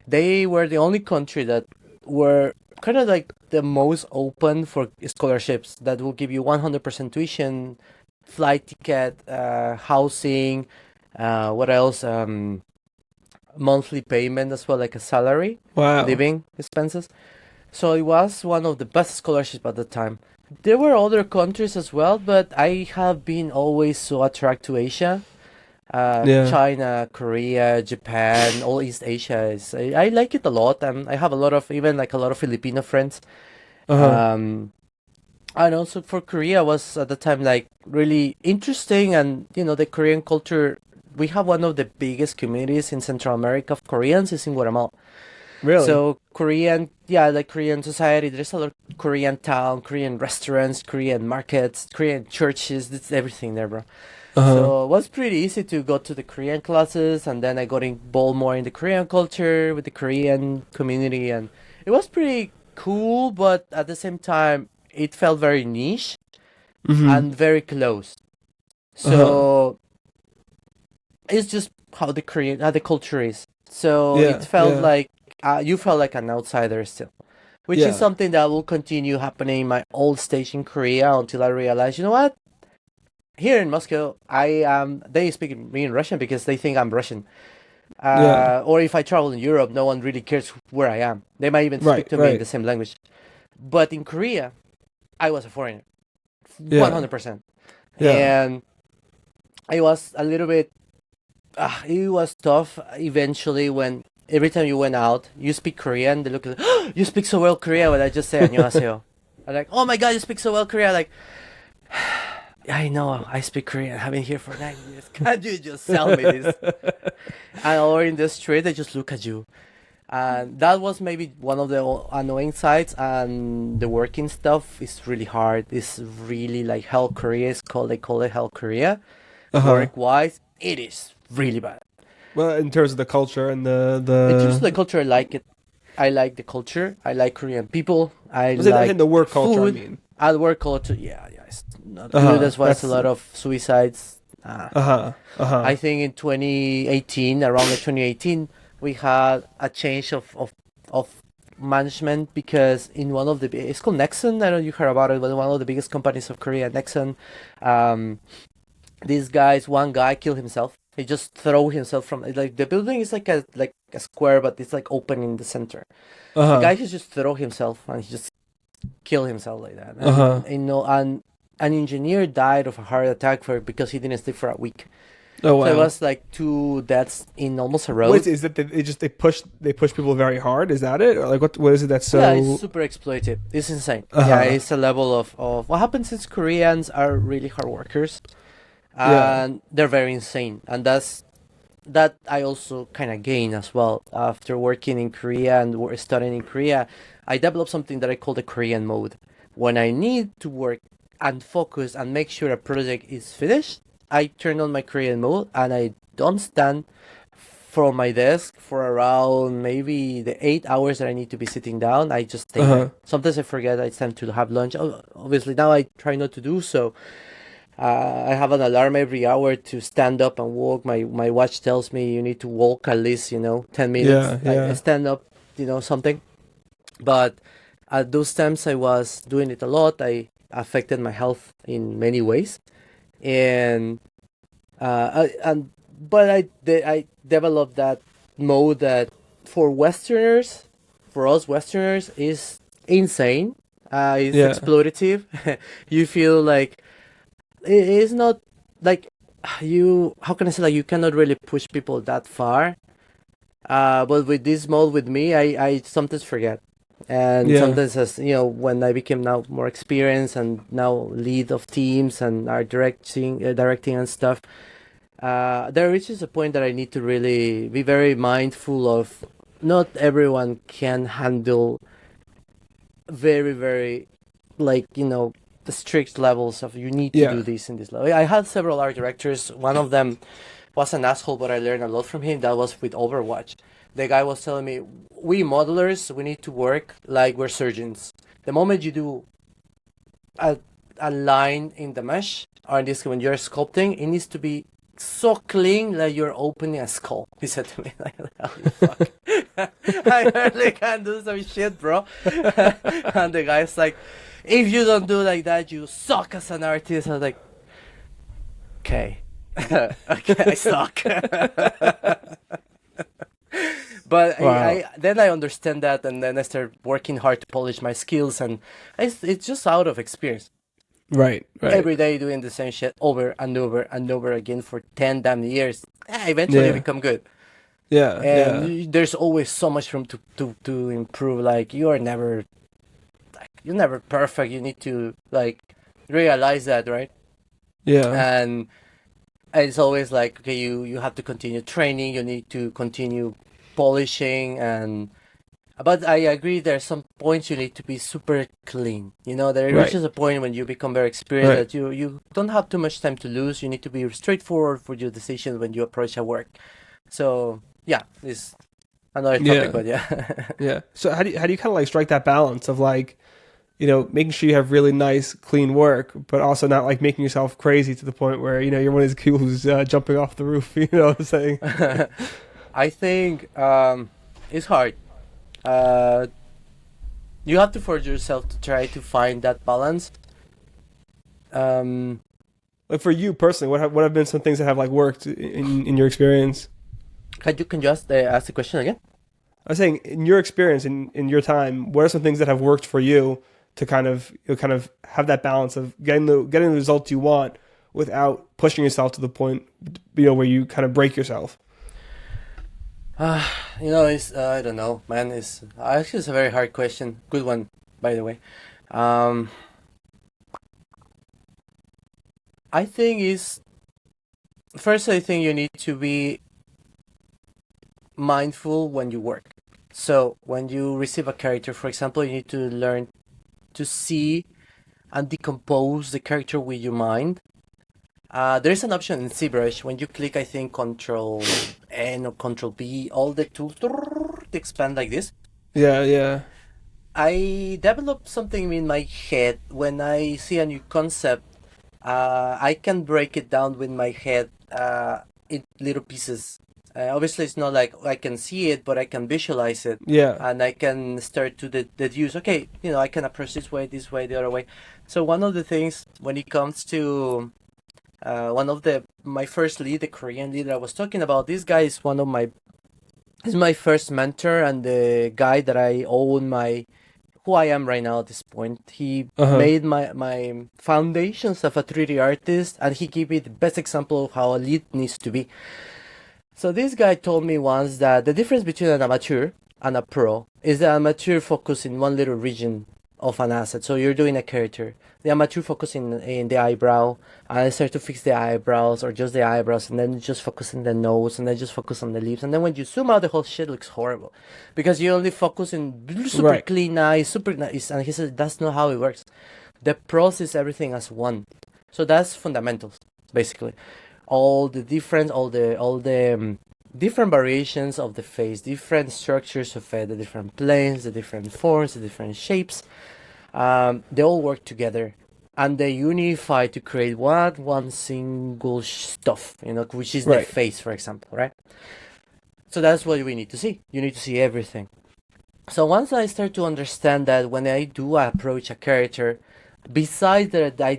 Speaker 1: they were the only country that were kind of like the most open for scholarships that will give you 100% tuition, flight ticket, housing, what else? Monthly payment as well, like a salary, living expenses. So it was one of the best scholarships at the time. There were other countries as well, but I have been always so attracted to Asia.
Speaker 2: Yeah.
Speaker 1: China, Korea, Japan, all East Asia I like it a lot. I have a lot of even like a lot of Filipino friends.
Speaker 2: Uh-huh.
Speaker 1: Um, and also for Korea was at the time like really interesting, and the Korean culture. We have one of the biggest communities in Central America of Koreans is in Guatemala.
Speaker 2: Really?
Speaker 1: So Korean, yeah, like Korean society. There's a lot of Korean town, Korean restaurants, Korean markets, Korean churches. It's everything there, bro.
Speaker 2: Uh-huh.
Speaker 1: So it was pretty easy to go to the Korean classes, and then I got involved more in the Korean culture with the Korean community, and it was pretty cool. But at the same time, it felt very niche
Speaker 2: Mm-hmm.
Speaker 1: and very close.
Speaker 2: Uh-huh.
Speaker 1: So it's just how the culture is. So it
Speaker 2: Yeah,
Speaker 1: felt
Speaker 2: yeah,
Speaker 1: like you felt like an outsider still, which is
Speaker 2: yeah.
Speaker 1: something that will continue happening in my old stage in Korea until I realized, you know what? Here in Moscow, I am. They speak me in Russian because they think I'm Russian.
Speaker 2: Yeah.
Speaker 1: Or if I travel in Europe, no one really cares where I am. They might even speak
Speaker 2: Right,
Speaker 1: to me in the
Speaker 2: right.
Speaker 1: same language. But in Korea, I was a foreigner,
Speaker 2: Yeah.
Speaker 1: 100%,
Speaker 2: Yeah.
Speaker 1: and it was a little bit. It was tough eventually when every time you went out, you speak Korean. They look like, oh, you speak so well Korean. But I just say 안녕하세요. I'm like, oh my god, you speak so well Korean. Like, I know I speak Korean. I've been here for 9 years. Can't you just sell me this? And or in the street, they just look at you. And that was maybe one of the annoying sides. And the working stuff is really hard. It's really like hell Korea is called. They call it hell Korea.
Speaker 2: Uh-huh.
Speaker 1: Work wise, it is really bad.
Speaker 2: Well, in terms of the culture and
Speaker 1: In terms of the
Speaker 2: the
Speaker 1: culture, I like it. I like the culture. I like Korean people. I
Speaker 2: was it
Speaker 1: like
Speaker 2: in the work culture, I
Speaker 1: food.
Speaker 2: mean.
Speaker 1: I work culture. Yeah, yeah, it's not good.
Speaker 2: Uh-huh.
Speaker 1: That's why it's a
Speaker 2: That's
Speaker 1: lot of suicides.
Speaker 2: uh-huh. Uh-huh.
Speaker 1: I think in 2018, around the 2018, we had a change of management because in one of the it's called Nexon. I don't know if you heard about it, but one of the biggest companies of Korea, Nexon. Um, one guy killed himself. He just throw himself from like the building is like a square, but it's like open in the center. The
Speaker 2: Uh-huh.
Speaker 1: guy just throw himself and he just kill himself like that.
Speaker 2: Uh-huh.
Speaker 1: And and an engineer died of a heart attack because he didn't sleep for a week.
Speaker 2: Oh
Speaker 1: So it
Speaker 2: wow.
Speaker 1: was like two deaths in almost a
Speaker 2: What
Speaker 1: row.
Speaker 2: is it that they push people very hard? Is that it? Or like what is it that's
Speaker 1: Yeah, it's
Speaker 2: so
Speaker 1: super exploitive. It's insane. Yeah,
Speaker 2: uh-huh.
Speaker 1: it's a level of what happens is Koreans are really hard workers
Speaker 2: Yeah.
Speaker 1: and they're very insane. And that I also kind of gain as well after working in Korea and studying in Korea. I developed something that I call the Korean mode. When I need to work and focus and make sure a project is finished, I turn on my Korean mode and I don't stand from my desk for around maybe the 8 hours that I need to be sitting down. I just stay there.
Speaker 2: Uh-huh.
Speaker 1: Sometimes I forget it's time to have lunch. Obviously, now I try not to do so. I have an alarm every hour to stand up and walk. My watch tells me you need to walk at least 10 minutes.
Speaker 2: Yeah,
Speaker 1: I
Speaker 2: yeah.
Speaker 1: stand up, something. But at those times I was doing it a lot. I affected my health in many ways, and I developed that mode that for Westerners, for us Westerners, is insane. It's
Speaker 2: Yeah.
Speaker 1: exploitative. You feel like it's not like you. How can I say, like, you cannot really push people that far. But with this mode with me, I sometimes forget. And
Speaker 2: Yeah.
Speaker 1: sometimes, as when I became now more experienced and now lead of teams and are directing and stuff, there reaches a point that I need to really be very mindful of. Not everyone can handle very, very, like, the strict levels of you need to
Speaker 2: Yeah.
Speaker 1: do this in this level. I had several art directors. One of them was an asshole, but I learned a lot from him. That was with Overwatch. The guy was telling me, we modelers, we need to work like we're surgeons. The moment you do a, a line in the mesh, or in this, when you're sculpting, it needs to be so clean like you're opening a skull. He said to me, like, holy fuck. I really can't do some shit, bro. And the guy's like, if you don't do like that, you suck as an artist. I was like, okay. Okay, I suck. But
Speaker 2: Wow.
Speaker 1: I then I understand that, and then I start working hard to polish my skills, and it's just out of experience.
Speaker 2: Right. Right.
Speaker 1: Every day doing the same shit over and over and over again for 10 damn years. Eventually you
Speaker 2: Yeah.
Speaker 1: become good.
Speaker 2: Yeah.
Speaker 1: And
Speaker 2: Yeah.
Speaker 1: there's always so much room to improve. Like you're never perfect. You need to like realize that, right?
Speaker 2: Yeah.
Speaker 1: And it's always like, okay, you have to continue training, you need to continue polishing, and but I agree there are some points you need to be super clean. There
Speaker 2: Right.
Speaker 1: reaches a point when you become very experienced
Speaker 2: Right.
Speaker 1: that you don't have too much time to lose. You need to be straightforward for your decisions when you approach a work. So yeah, it's another topic,
Speaker 2: Yeah.
Speaker 1: but yeah.
Speaker 2: Yeah. So how do you kind of like strike that balance of like, making sure you have really nice, clean work, but also not like making yourself crazy to the point where, you're one of these people who's jumping off the roof, you know what I'm saying?
Speaker 1: I think it's hard. Uh, you have to force yourself to try to find that balance. Um,
Speaker 2: Like for you personally, what have been some things that have like worked in your experience?
Speaker 1: can you just ask the question again?
Speaker 2: I was saying, in your experience, in your time, what are some things that have worked for you to kind of have that balance of getting the results you want without pushing yourself to the point, where you kind of break yourself?
Speaker 1: Uh, it's I don't know, man. It's a very hard question. Good one, by the way. Um, I think is first. I think you need to be mindful when you work. So when you receive a character, for example, you need to learn to see and decompose the character with your mind. There's an option in ZBrush when you click, I think, Control N or Control B, all the tools to expand like this.
Speaker 2: Yeah, yeah,
Speaker 1: I develop something in my head when I see a new concept. I can break it down with my head in little pieces. Obviously, it's not like I can see it, but I can visualize it,
Speaker 2: yeah.
Speaker 1: and I can start to deduce. Okay, I can approach this way, the other way. So one of the things when it comes to one of my first lead, the Korean leader I was talking about, this guy is is my first mentor and the guy that I own who I am right now at this point. He
Speaker 2: Uh huh.
Speaker 1: made my foundations of a 3D artist, and he gave me the best example of how a lead needs to be. So this guy told me once that the difference between an amateur and a pro is the amateur focus in one little region of an asset. So you're doing a character. The amateur focus in the eyebrow, and I start to fix the eyebrows or just the eyebrows, and then just focus on the nose, and then just focus on the lips, and then when you zoom out, the whole shit looks horrible, because you only focus in super
Speaker 2: Right.
Speaker 1: clean eyes, super nice. And he said that's not how it works. The process everything as one. So that's fundamentals, basically. All the different variations of the face, different structures of it, the different planes, the different forms, the different shapes. They all work together, and they unify to create one single stuff, which is the
Speaker 2: Right.
Speaker 1: face, for example, right? So that's what we need to see. You need to see everything. So once I start to understand that when I do approach a character, besides that I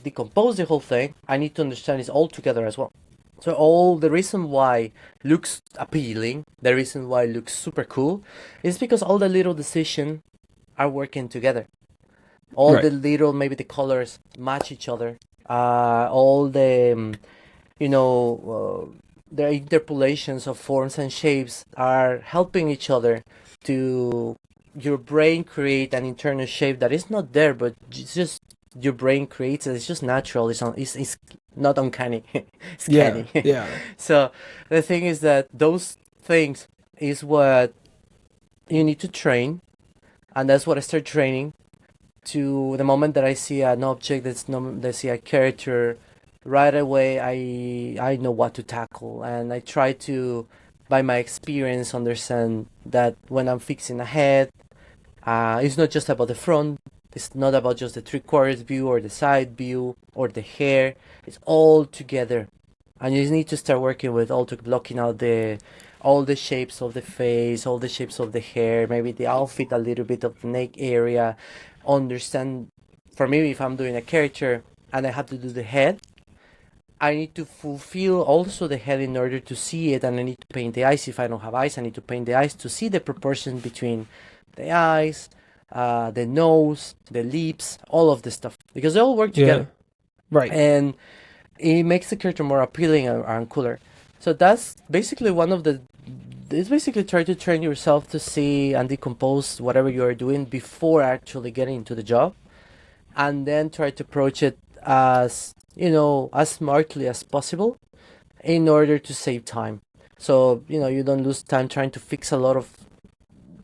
Speaker 1: decompose the whole thing, I need to understand it's all together as well. So all the reason why looks appealing, the reason why it looks super cool, is because all the little decisions are working together. All
Speaker 2: Right.
Speaker 1: the little, maybe the colors match each other. All the, the interpolations of forms and shapes are helping each other to your brain create an internal shape that is not there, but it's just your brain creates it. It's just natural. It's not uncanny. It's
Speaker 2: Yeah.
Speaker 1: canny.
Speaker 2: Yeah.
Speaker 1: So the thing is that those things is what you need to train, and that's what I start training. To the moment that I see an object, that I see a character, right away I know what to tackle, and I try to, by my experience, understand that when I'm fixing a head, it's not just about the front. It's not about just the three-quarters view or the side view or the hair. It's all together, and you need to start working with blocking out all the shapes of the face, all the shapes of the hair, maybe the outfit, a little bit of the neck area. Understand, for me, if I'm doing a character and I have to do the head, I need to fulfill also the head in order to see it, and I need to paint the eyes. If I don't have eyes, I need to paint the eyes to see the proportion between the eyes, the nose, the lips, all of this stuff, because they all work together.
Speaker 2: Right.
Speaker 1: And it makes the character more appealing and cooler. So that's basically one of the. It's basically try to train yourself to see and decompose whatever you are doing before actually getting into the job, and then try to approach it as as smartly as possible in order to save time. So you don't lose time trying to fix a lot of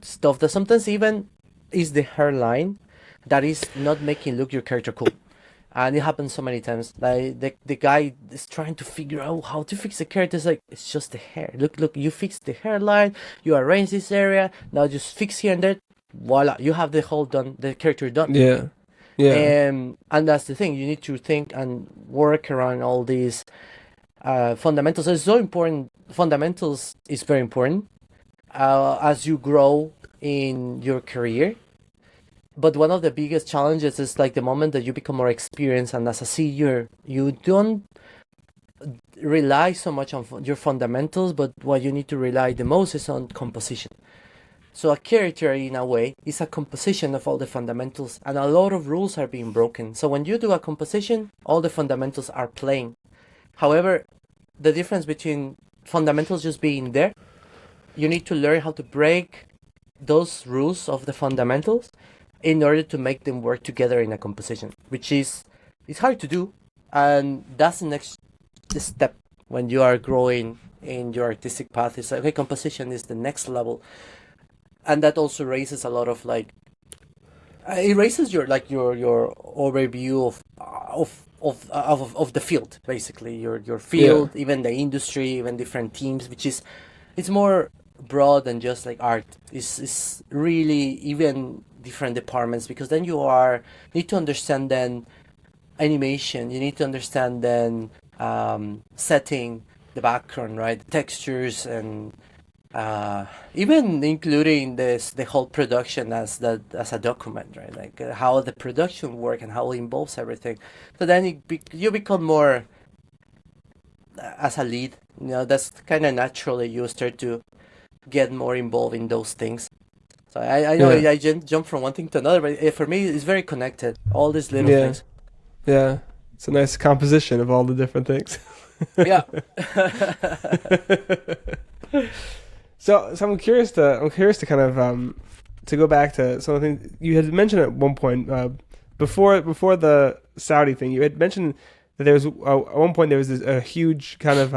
Speaker 1: stuff that sometimes even is the hairline that is not making look your character cool. And it happens so many times. Like the guy is trying to figure out how to fix the character. It's like, it's just the hair. Look, you fix the hairline, you arrange this area, now just fix here and there. Voila, you have the character done.
Speaker 2: Yeah.
Speaker 1: And that's the thing. You need to think and work around all these fundamentals. It's so important. Fundamentals is very important as you grow in your career. But one of the biggest challenges is like the moment that you become more experienced, and as a senior, you don't rely so much on your fundamentals, but what you need to rely the most is on composition. So a character, in a way, is a composition of all the fundamentals, and a lot of rules are being broken. So when you do a composition, all the fundamentals are playing. However, the difference between fundamentals just being there, you need to learn how to break those rules of the fundamentals in order to make them work together in a composition, which is it's hard to do, and that's the next step when you are growing in your artistic path. It's like, okay, composition is the next level, and that also raises a lot of like it raises your overview of the field, basically your field, even the industry, even different teams, which is it's more broad than just like art. It's really even different departments, because then you need to understand then animation, you need to understand then setting, the background, right, the textures, and even including the whole production as a document, right, like how the production work and how it involves everything. So then you become more as a lead, that's kind of naturally you start to get more involved in those things. So I know I jump from one thing to another, but for me it's very connected, all these little things.
Speaker 2: Yeah, it's a nice composition of all the different things.
Speaker 1: Yeah.
Speaker 2: So I'm curious to kind of to go back to something you had mentioned at one point before the Saudi thing. You had mentioned that there was at one point there was a huge kind of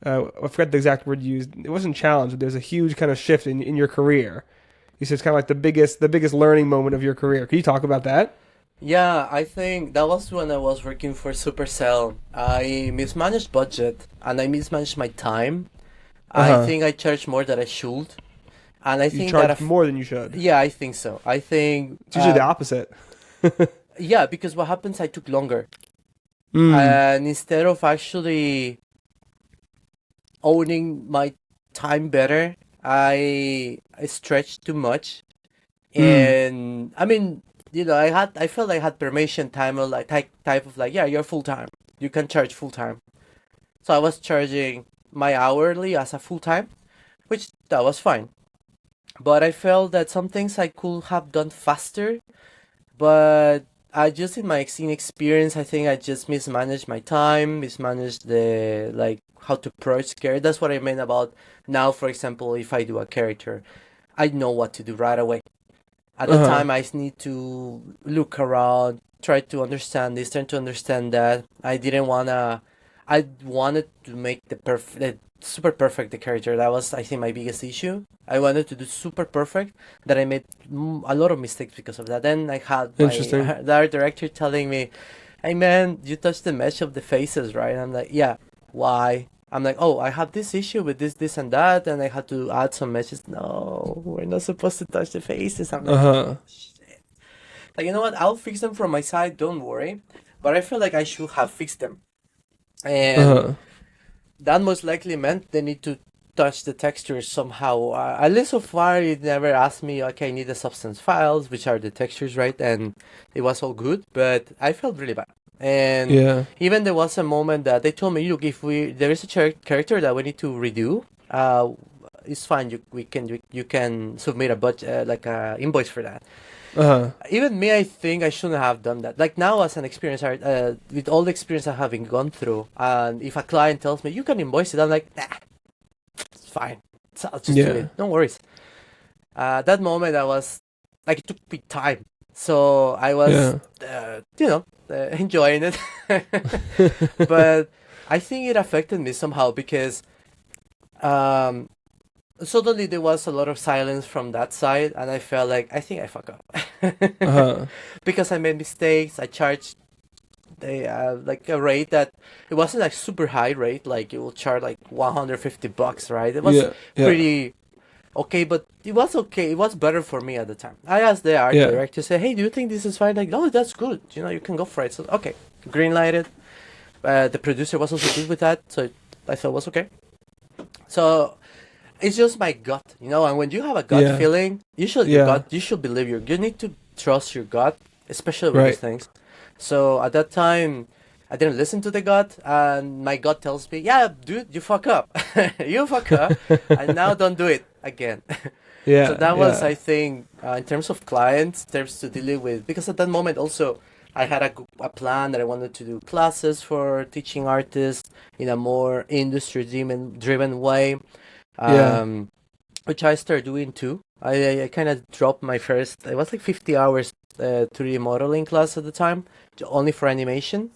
Speaker 2: I forgot the exact word you used. It wasn't challenge, but there was a huge kind of shift in your career. You said it's kind of like the biggest learning moment of your career. Can you talk about that?
Speaker 1: Yeah, I think that was when I was working for Supercell. I mismanaged budget and I mismanaged my time. I think I charged more than I should. And I think
Speaker 2: you charged more than you should.
Speaker 1: Yeah, I think so. I think
Speaker 2: it's usually the opposite.
Speaker 1: Yeah, because what happens, I took longer. And instead of actually owning my time better, I stretched too much. And I mean, I felt I had permission time, or like type of like, yeah, you're full time, you can charge full time. So I was charging my hourly as a full time, which that was fine. But I felt that some things I could have done faster, but I just, in my experience, I think I just mismanaged my time, mismanaged the like how to approach character. That's what I meant about now. For example, if I do a character, I know what to do right away. At the time, I need to look around, try to understand this, try to understand that. I wanted to make the super perfect the character. That was, I think, my biggest issue. I wanted to do super perfect, that I made a lot of mistakes because of that. Then I had the art director telling me, hey man, you touched the mesh of the faces, right? I'm like, yeah, why? I'm like, oh, I have this issue with this, and that, and I had to add some meshes. No, we're not supposed to touch the faces. I'm like, oh, shit. Like, you know what? I'll fix them from my side, don't worry. But I feel like I should have fixed them. And that most likely meant they need to touch the textures somehow. At least so far, it never asked me, okay, I need the substance files, which are the textures, right? And it was all good, but I felt really bad. And
Speaker 2: Yeah.
Speaker 1: even there was a moment that they told me, look, if there is a character that we need to redo, it's fine. You can submit a budget, like a invoice for that.
Speaker 2: Uh-huh.
Speaker 1: Even me, I think I shouldn't have done that. Like now, as an experienced art, with all the experience I have gone through, and if a client tells me you can invoice it, I'm like, nah, it's fine. So I'll just do
Speaker 2: Yeah.
Speaker 1: it. No worries. That moment, I was like, it took me time, so I was,
Speaker 2: Yeah.
Speaker 1: enjoying it. But I think it affected me somehow because um, suddenly there was a lot of silence from that side, and I felt like I think I fuck up
Speaker 2: Uh-huh.
Speaker 1: because I made mistakes. I charged like a rate that it wasn't like super high rate, like you will charge like $150, right? It was
Speaker 2: Yeah. Yeah.
Speaker 1: pretty okay, but it was okay. It was better for me at the time. I asked the art
Speaker 2: Yeah.
Speaker 1: director, say, "Hey, do you think this is fine?" Like, "Oh, that's good. You can go for it." So, okay, green lighted. The producer was also good with that, so I thought it was okay. So it's just my gut, and when you have a gut
Speaker 2: Yeah.
Speaker 1: feeling, your
Speaker 2: Yeah.
Speaker 1: gut, you should believe you need to trust your gut, especially with
Speaker 2: Right.
Speaker 1: these things. So at that time, I didn't listen to the gut, and my gut tells me, yeah, dude, you fuck up. You fuck up, and now don't do it again.
Speaker 2: Yeah.
Speaker 1: So that was,
Speaker 2: yeah.
Speaker 1: I think, in terms of clients, in terms to dealing with, because at that moment also, I had a plan that I wanted to do classes for teaching artists in a more industry-driven way,
Speaker 2: Yeah.
Speaker 1: which I started doing too. I kind of dropped my first, it was like 50 hours 3D modeling class at the time, only for animation.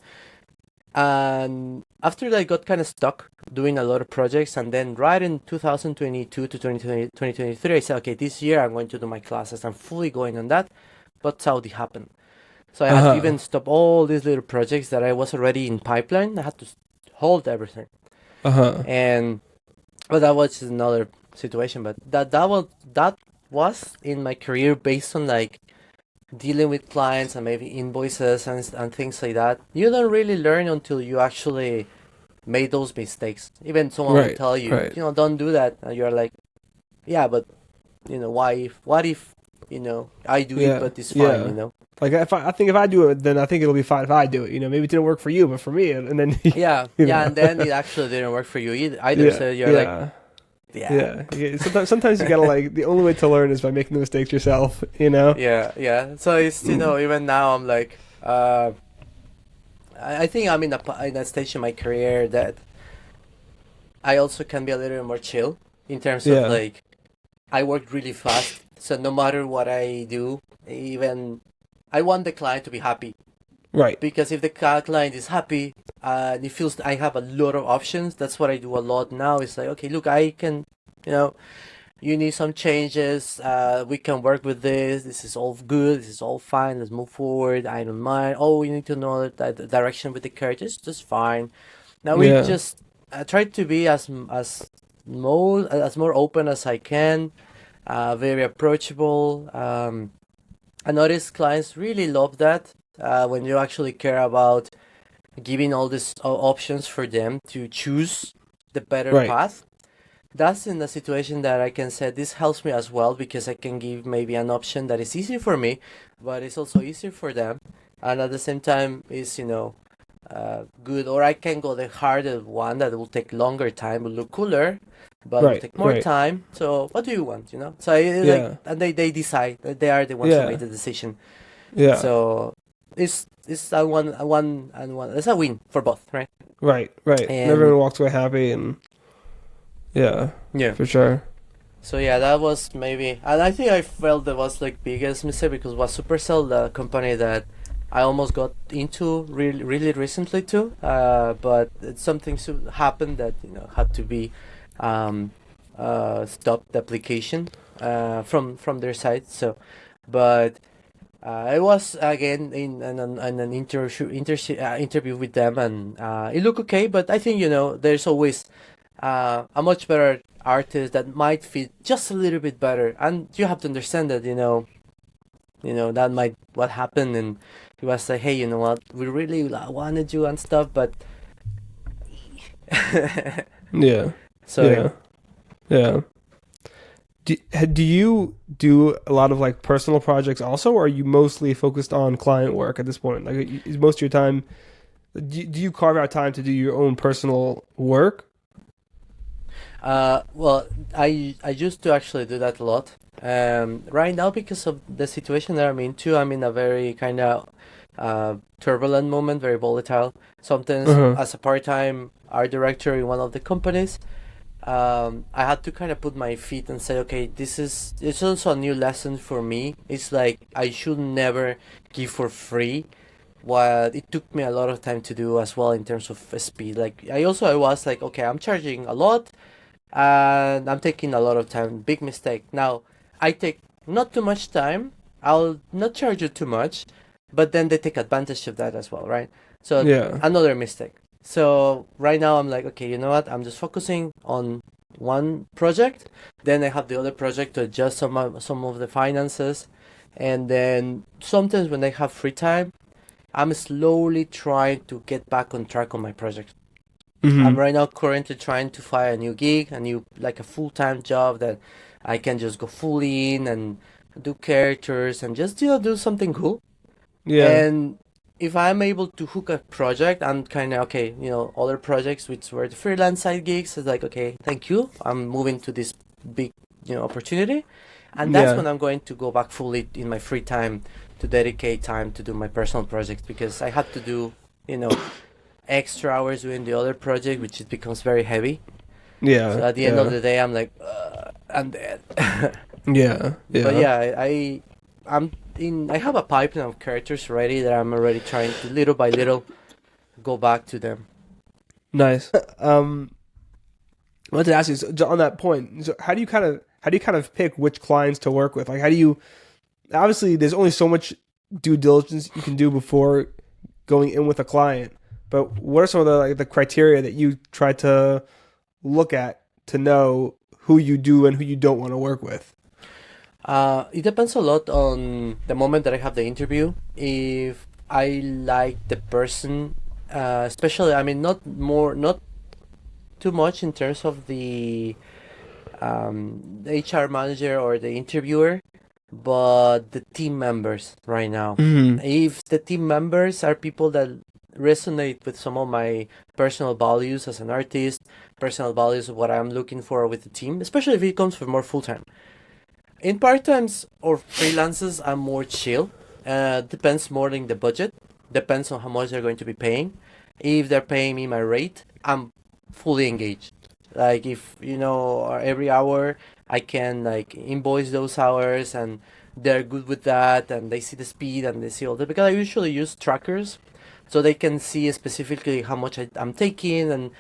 Speaker 1: And after that, I got kind of stuck doing a lot of projects. And then right in 2022 to 2023, I said, okay, this year I'm going to do my classes. I'm fully going on that. But Saudi happened. So I had to
Speaker 2: Uh-huh.
Speaker 1: even stop all these little projects that I was already in pipeline. I had to hold everything.
Speaker 2: Uh-huh.
Speaker 1: And but that was just another situation. But that was in my career based on like dealing with clients and maybe invoices and things like that. You don't really learn until you actually made those mistakes. Even someone will
Speaker 2: Right.
Speaker 1: tell you,
Speaker 2: Right.
Speaker 1: don't do that, and you're like, yeah, but what if I do it,
Speaker 2: Yeah.
Speaker 1: but it's
Speaker 2: Yeah.
Speaker 1: fine.
Speaker 2: Like I think if I do it, then I think it'll be fine if I do it. Maybe it didn't work for you, but for me, and then
Speaker 1: Yeah,
Speaker 2: you
Speaker 1: yeah,
Speaker 2: know.
Speaker 1: and then it actually didn't work for you either.
Speaker 2: Yeah.
Speaker 1: So you're like,
Speaker 2: Yeah.
Speaker 1: yeah.
Speaker 2: Yeah. Sometimes you gotta like the only way to learn is by making the mistakes yourself.
Speaker 1: Yeah. So it's even now I'm like, I think I'm in a stage in my career that I also can be a little bit more chill in terms of
Speaker 2: Yeah.
Speaker 1: like I work really fast. So no matter what I do, even I want the client to be happy,
Speaker 2: Right.
Speaker 1: because if the client is happy and it feels I have a lot of options, that's what I do a lot now. It's like, okay, look, I can, you need some changes. We can work with this. This is all good. This is all fine. Let's move forward. I don't mind. Oh, you need to know that the direction with the characters. Just fine. Now we
Speaker 2: Yeah.
Speaker 1: just try to be as more open as I can. Very approachable. I notice clients really love that when you actually care about giving all these options for them to choose the better
Speaker 2: Right.
Speaker 1: path. That's in a situation that I can say this helps me as well, because I can give maybe an option that is easy for me, but it's also easier for them, and at the same time is good. Or I can go the harder one that will take longer time, will look cooler, but will
Speaker 2: Right.
Speaker 1: take more
Speaker 2: Right.
Speaker 1: time. So what do you want? So
Speaker 2: Yeah.
Speaker 1: and they decide. They are the ones who
Speaker 2: Yeah.
Speaker 1: make the decision.
Speaker 2: Yeah.
Speaker 1: So it's a one and one. It's a win for both, right?
Speaker 2: Right. Right. And
Speaker 1: And
Speaker 2: everyone walks away happy, and yeah,
Speaker 1: yeah.
Speaker 2: for sure.
Speaker 1: So yeah, that was maybe, and I think I felt that was like biggest mistake, because it was Supercell, the company that I almost got into really really recently too. But something happened that had to be stopped the application from their side. So, but I was again in an interview with them, and it looked okay. But I think there's always a much better artist that might fit just a little bit better, and you have to understand that that might what happened. And he was like, hey, you know what, we really wanted you and stuff, but
Speaker 2: Yeah.
Speaker 1: so
Speaker 2: Yeah. Yeah. Do you do a lot of like personal projects also, or are you mostly focused on client work at this point? Like, is most of your time Do you carve out time to do your own personal work?
Speaker 1: Well, I used to actually do that a lot. Right now, because of the situation that I'm into, I'm in a very kind of turbulent moment, very volatile. Sometimes,
Speaker 2: Uh-huh.
Speaker 1: as a part-time art director in one of the companies, I had to kind of put my feet and say, okay, it's also a new lesson for me. It's like I should never give for free what it took me a lot of time to do as well in terms of speed. Like I was like, okay, I'm charging a lot and I'm taking a lot of time. Big mistake. Now, I take not too much time. I'll not charge you too much, but then they take advantage of that as well, right? So
Speaker 2: Yeah.
Speaker 1: another mistake. So right now I'm like, okay, you know what? I'm just focusing on one project. Then I have the other project to adjust some of the finances, and then sometimes when I have free time, I'm slowly trying to get back on track on my project. I'm
Speaker 2: Mm-hmm.
Speaker 1: right now currently trying to find a new gig, a new like a full-time job that I can just go fully in and do characters and just do something cool.
Speaker 2: Yeah.
Speaker 1: And if I'm able to hook a project, I'm kind of okay. Other projects which were the freelance side gigs is like okay, thank you. I'm moving to this big opportunity, and that's
Speaker 2: Yeah.
Speaker 1: when I'm going to go back fully in my free time to dedicate time to do my personal projects because I had to do you know extra hours doing the other project, which it becomes very heavy. So
Speaker 2: Yeah.
Speaker 1: at the end of
Speaker 2: Yeah.
Speaker 1: the day, I'm like, I'm dead.
Speaker 2: Yeah.
Speaker 1: But
Speaker 2: Yeah.
Speaker 1: yeah, I'm in. I have a pipeline of characters ready that I'm already trying to little by little go back to them.
Speaker 2: Nice. I wanted to ask you so, on that point. So how do you kind of pick which clients to work with? Like, how do you obviously there's only so much due diligence you can do before going in with a client. But what are some of the criteria that you try to look at to know who you do and who you don't want to work with?
Speaker 1: It depends a lot on the moment that I have the interview. If I like the person, especially, I mean, not too much in terms of the HR manager or the interviewer, but the team members right now.
Speaker 2: Mm-hmm.
Speaker 1: If the team members are people that resonate with some of my personal values as an artist, personal values of what I'm looking for with the team, especially if it comes from more full time. In part times or freelances, I'm more chill. Depends more on the budget. Depends on how much they're going to be paying. If they're paying me my rate, I'm fully engaged. Like if every hour I can like invoice those hours and they're good with that and they see the speed and they see all that because I usually use trackers so they can see specifically how much I'm taking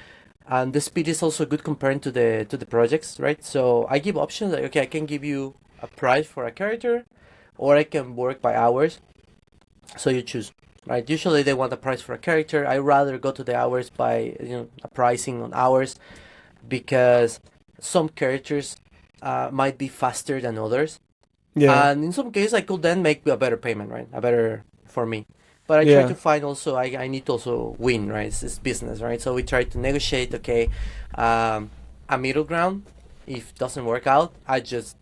Speaker 1: and the speed is also good compared to the projects, right? So I give options like okay, I can give you a price for a character or I can work by hours. So you choose, right? Usually they want a price for a character. I rather go to the hours by a pricing on hours because some characters might be faster than others,
Speaker 2: Yeah.
Speaker 1: and in some cases I could then make a better payment, right? A better for me. But I try to
Speaker 2: Yeah.
Speaker 1: find also I need to also win, right? It's business, right? So we try to negotiate. Okay, um, a middle ground. If it doesn't work out, I just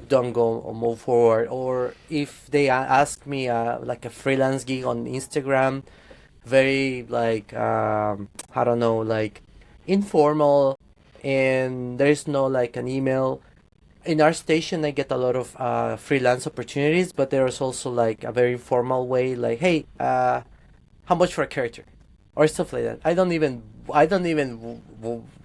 Speaker 1: don't go or move forward. Or if they ask me like a freelance gig on Instagram, very like I don't know, like informal, and there's no like an email. In our station, I get a lot of freelance opportunities, but there's also like a very formal way, like, hey, how much for a character, or stuff like that. I don't even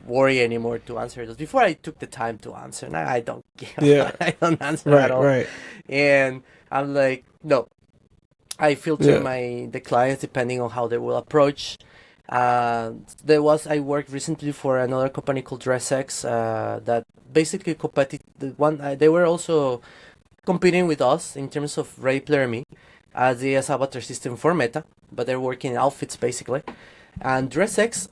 Speaker 1: worry anymore to answer those. Before I took the time to answer, now I don't
Speaker 2: Yeah.
Speaker 1: I don't answer at
Speaker 2: Right.
Speaker 1: all,
Speaker 2: Right.
Speaker 1: and I'm like, no, I filter
Speaker 2: Yeah.
Speaker 1: the clients depending on how they will approach. I worked recently for another company called DressX that basically competed. They were also competing with us in terms of Ready Player Me as the Salvatierra system for Meta, but they're working in outfits basically. And DressX,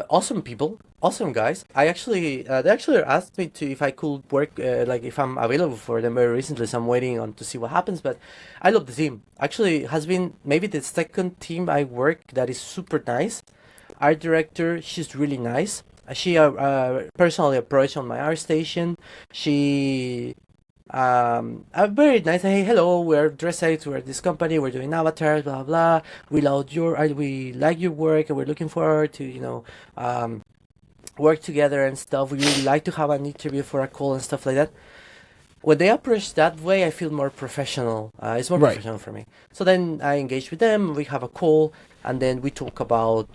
Speaker 1: awesome people, awesome guys. They actually asked me to if I could work, like if I'm available for them very recently. So I'm waiting on to see what happens. But I love the team. Actually, has been maybe the second team I work that is super nice. Art director, she's really nice. She personally approached on my art station. She very nice. Hey, hello, we're Dressage, we're this company, we're doing avatars, blah blah. We like your work, and we're looking forward to work together and stuff. We really like to have an interview for a call and stuff like that. When they approach that way, I feel more professional. It's more
Speaker 2: Right.
Speaker 1: professional for me. So then I engage with them. We have a call, and then we talk about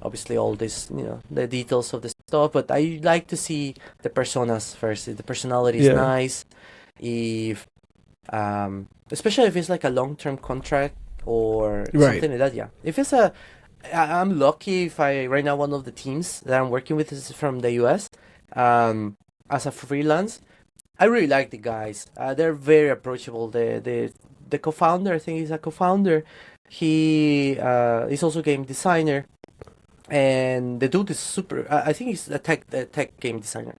Speaker 1: obviously all this the details of the stuff. But I like to see the personas first. If the personality is
Speaker 2: Yeah.
Speaker 1: nice, if especially if it's like a long-term contract or
Speaker 2: Right.
Speaker 1: something like that. Yeah. If it's I'm lucky if I right now one of the teams that I'm working with is from the US. As a freelance, I really like the guys. They're very approachable. The co-founder, I think he's a co-founder. He is also game designer, and the dude is super. I think he's a tech game designer.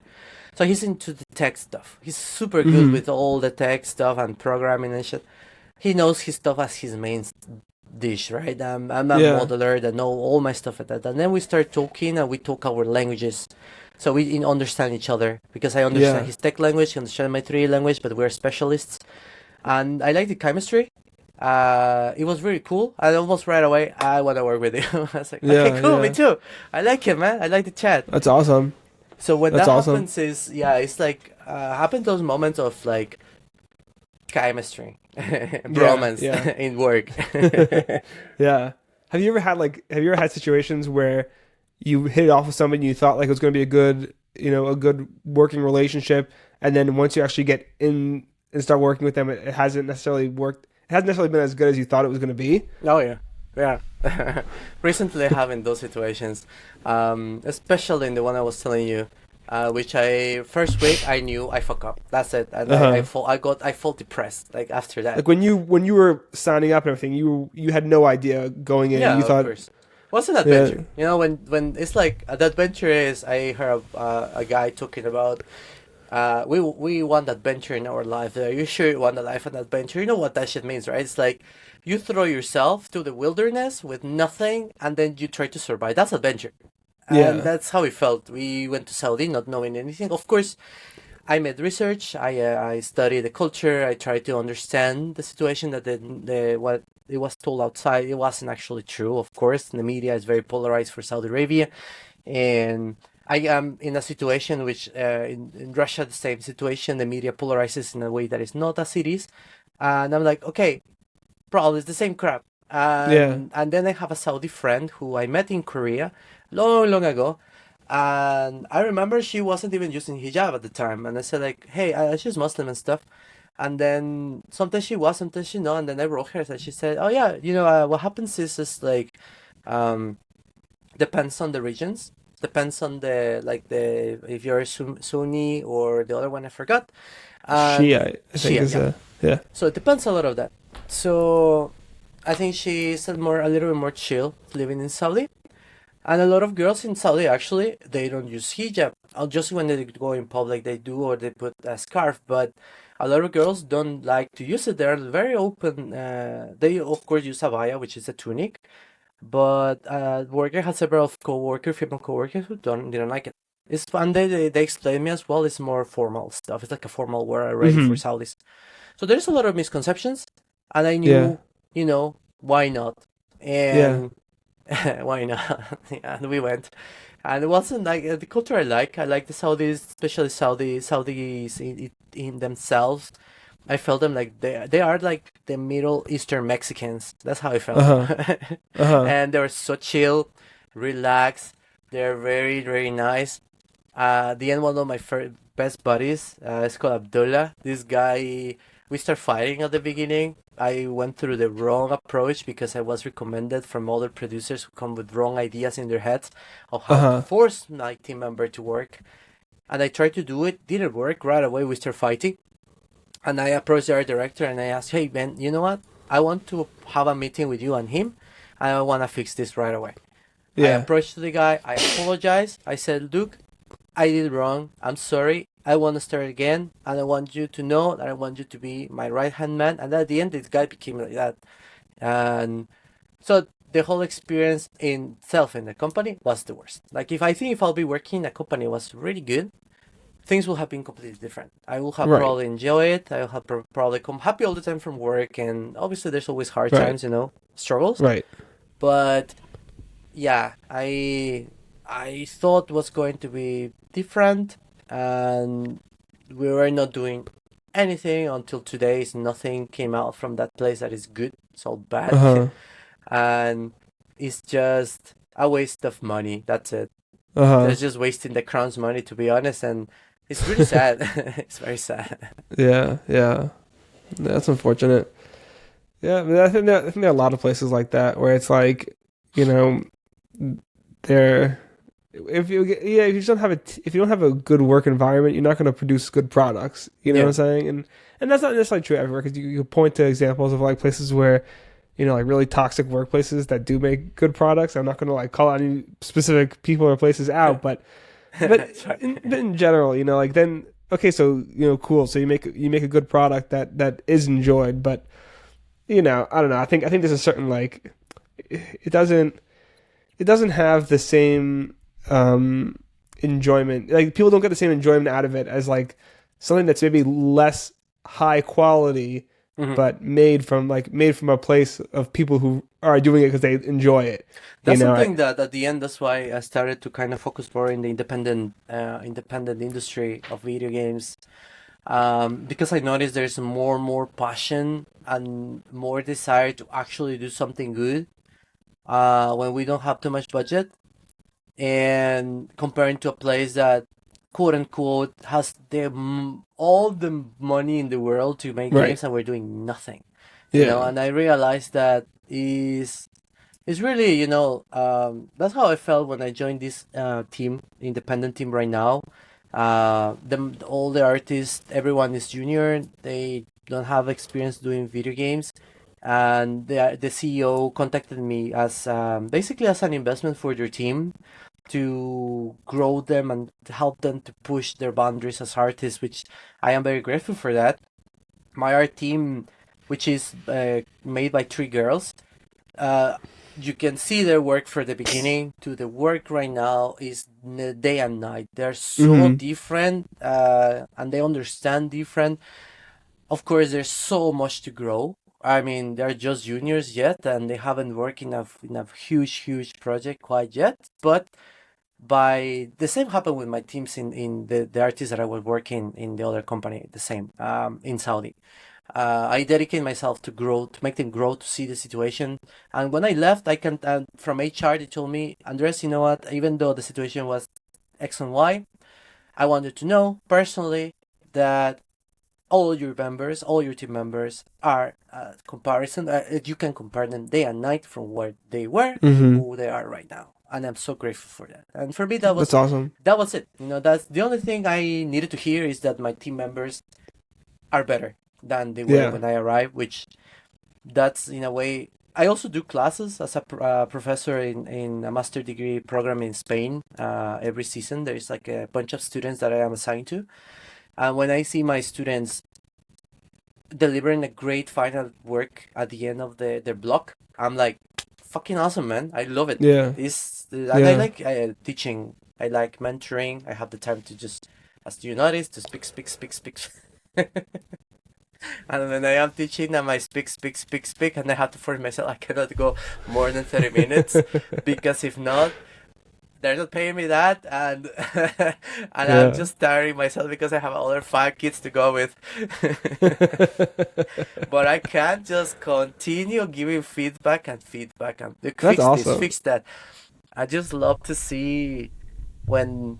Speaker 1: So he's into the tech stuff. He's super good
Speaker 2: Mm-hmm.
Speaker 1: with all the tech stuff and programming and shit. He knows his stuff as his main dish, right? I'm a
Speaker 2: Yeah.
Speaker 1: modeler that know all my stuff at that. And then we start talking and we talk our languages. So we understand each other because I understand
Speaker 2: Yeah.
Speaker 1: his tech language, he understands my 3D language, but we're specialists. And I like the chemistry. It was really cool. And almost right away, I want to work with him. I was like, okay,
Speaker 2: Yeah.
Speaker 1: cool, me
Speaker 2: Yeah.
Speaker 1: too. I like him, man. I like the chat.
Speaker 2: That's awesome.
Speaker 1: So when
Speaker 2: That's
Speaker 1: that
Speaker 2: awesome.
Speaker 1: happens, it's like happen those moments of like chemistry,
Speaker 2: Yeah.
Speaker 1: bromance
Speaker 2: Yeah.
Speaker 1: in work.
Speaker 2: Yeah. Have you ever had situations where you hit it off with somebody and you thought like it was going to be a good working relationship, and then once you actually get in and start working with them, it hasn't necessarily worked. It hasn't necessarily been as good as you thought it was going to be.
Speaker 1: Oh yeah, yeah. Recently, having those situations, especially in the one I was telling you, which I first week I knew I fuck up. That's it, and I
Speaker 2: Uh-huh.
Speaker 1: fall. I felt depressed like after that.
Speaker 2: Like when you were signing up and everything, you had no idea going in.
Speaker 1: Yeah,
Speaker 2: You
Speaker 1: of
Speaker 2: thought,
Speaker 1: course. What's an
Speaker 2: yeah,
Speaker 1: adventure? When it's like the adventure is. I heard a guy talking about. We want adventure in our life. Are you sure you want a life and adventure? You know what that shit means, right? It's like you throw yourself to the wilderness with nothing, and then you try to survive. That's adventure, and
Speaker 2: yeah,
Speaker 1: that's how we felt. We went to Saudi not knowing anything. Of course, I made research. I studied the culture. I tried to understand the situation that the what it was told outside. It wasn't actually true. Of course, the media is very polarized for Saudi Arabia, and I am in a situation which in Russia the same situation. The media polarizes in a way that is not as it is, and I'm like, okay, probably it's the same crap.
Speaker 2: yeah.
Speaker 1: And then I have a Saudi friend who I met in Korea long ago, and I remember she wasn't even using hijab at the time, and I said like, hey, she's Muslim and stuff. And then sometimes she was, sometimes she not. And then I wrote her and she said, "Oh yeah, what happens is like, um, depends on the regions, depends on the if you're Sunni or the other one I forgot, and
Speaker 2: Shia, I think
Speaker 1: Shia,
Speaker 2: is
Speaker 1: yeah.
Speaker 2: a yeah.
Speaker 1: So it depends a lot of that. So I think she's a little bit more chill living in Saudi, and a lot of girls in Saudi actually they don't use hijab. Just when they go in public they do or they put a scarf, but a lot of girls don't like to use it. They're very open. They of course use abaya, which is a tunic, but worker has several female coworkers who don't didn't like it. It's fun. They explain me as well. It's more formal stuff. It's like a formal wear already for
Speaker 2: Mm-hmm.
Speaker 1: Saudis. So there's a lot of misconceptions, and I
Speaker 2: Yeah,
Speaker 1: knew, why not,
Speaker 2: yeah.
Speaker 1: and why not? Yeah, and we went, and it wasn't like the culture I like. I like the Saudis, especially Saudis in themselves. I felt them like they are like the Middle Eastern Mexicans. That's how I
Speaker 2: Uh
Speaker 1: felt them,
Speaker 2: huh. Uh huh.
Speaker 1: and they were so chill, relaxed. They're very very nice. The end one of my best buddies is called Abdullah. This guy, we start fighting at the beginning. I went through the wrong approach because I was recommended from other producers who come with wrong ideas in their heads of
Speaker 2: Uh
Speaker 1: how to
Speaker 2: huh.
Speaker 1: force my team member to work. And I tried to do it, didn't work. Right away, we start fighting. And I approached our director and I asked, hey, Ben, you know what? I want to have a meeting with you and him. And I want to fix this right away. I
Speaker 2: Yeah.
Speaker 1: approached the guy. I apologized. I said, look, I did wrong. I'm sorry. I want to start again, and I want you to know that I want you to be my right hand man. And at the end, this guy became like that. And so the whole experience in itself in the company was the worst. Like if I'll be working in a company was really good, things will have been completely different. I will have
Speaker 2: Right.
Speaker 1: probably enjoy it. I will have probably come happy all the time from work, and obviously there's always hard
Speaker 2: Right.
Speaker 1: times, struggles.
Speaker 2: Right.
Speaker 1: But yeah, I thought was going to be different, and we were not doing anything until today. Nothing came out from that place that is good. It's all bad,
Speaker 2: Uh-huh.
Speaker 1: and it's just a waste of money. That's it.
Speaker 2: Uh-huh.
Speaker 1: They're just wasting the crown's money, to be honest, and it's really sad. It's very sad.
Speaker 2: Yeah. Yeah. That's unfortunate. Yeah, I mean, I think there are a lot of places like that where it's like, you know, they're if you don't have if you don't have a good work environment, you're not going to produce good products. You know what
Speaker 1: Yeah,
Speaker 2: I'm saying? And that's not necessarily true everywhere because you point to examples of like places where like really toxic workplaces that do make good products. I'm not going to like call any specific people or places out, but
Speaker 1: that's right.
Speaker 2: in general, like then okay, so cool. So you make a good product that is enjoyed, but I don't know. I think there's a certain like it doesn't have the same enjoyment. Like people don't get the same enjoyment out of it as like something that's maybe less high quality,
Speaker 1: Mhm.
Speaker 2: but made from a place of people who are doing it because they enjoy it.
Speaker 1: That's
Speaker 2: I,
Speaker 1: something that at the end, that's why I started to kind of focus more in the independent industry of video games. Because I noticed there's more and more passion and more desire to actually do something good when we don't have too much budget, and comparing to a place that quote unquote has all the money in the world to make
Speaker 2: right.
Speaker 1: games, and we're doing nothing.
Speaker 2: Yeah.
Speaker 1: And I realized that is it's really, that's how I felt when I joined this independent team right now. All the artists, everyone is junior. They don't have experience doing video games, and the CEO contacted me as basically as an investment for their team to grow them and to help them to push their boundaries as artists, which I am very grateful for that. My art team, which is made by three girls, uh, you can see their work from the beginning to the work right now is day and night. They're so
Speaker 2: Mm-hmm.
Speaker 1: different, and they understand different. Of course, there's so much to grow. I mean, they're just juniors yet, and they haven't worked in a huge project quite yet. But by the same happened with my teams in the artists that I was working in the other company. The same in Saudi. I dedicate myself to grow, to make them grow, to see the situation. And when I left, I can from HR, they told me, Andres, you know what? Even though the situation was X and Y, I wanted to know personally that all your members, all your team members are comparison. You can compare them day and night from where they were to
Speaker 2: Mm-hmm.
Speaker 1: who they are right now. And I'm so grateful for that. And for me,
Speaker 2: That's awesome.
Speaker 1: that was it. That's the only thing I needed to hear, is that my team members are better than they were
Speaker 2: Yeah.
Speaker 1: when I arrived, which that's in a way. I also do classes as a professor in a master degree program in Spain. Every season, there's like a bunch of students that I am assigned to. And when I see my students delivering a great final work at the end of their block, I'm like, fucking awesome, man. I love it.
Speaker 2: Yeah.
Speaker 1: And I
Speaker 2: Yeah.
Speaker 1: like teaching. I like mentoring. I have the time to just, as you notice, to speak. And when I am teaching them, I speak, and I have to force myself. I cannot go more than 30 minutes, because if not, they're not paying me that, and and I'm
Speaker 2: Yeah.
Speaker 1: just tiring myself because I have other five kids to go with. But I can't just continue giving feedback and
Speaker 2: That's
Speaker 1: fix this,
Speaker 2: awesome.
Speaker 1: fix that. I just love to see when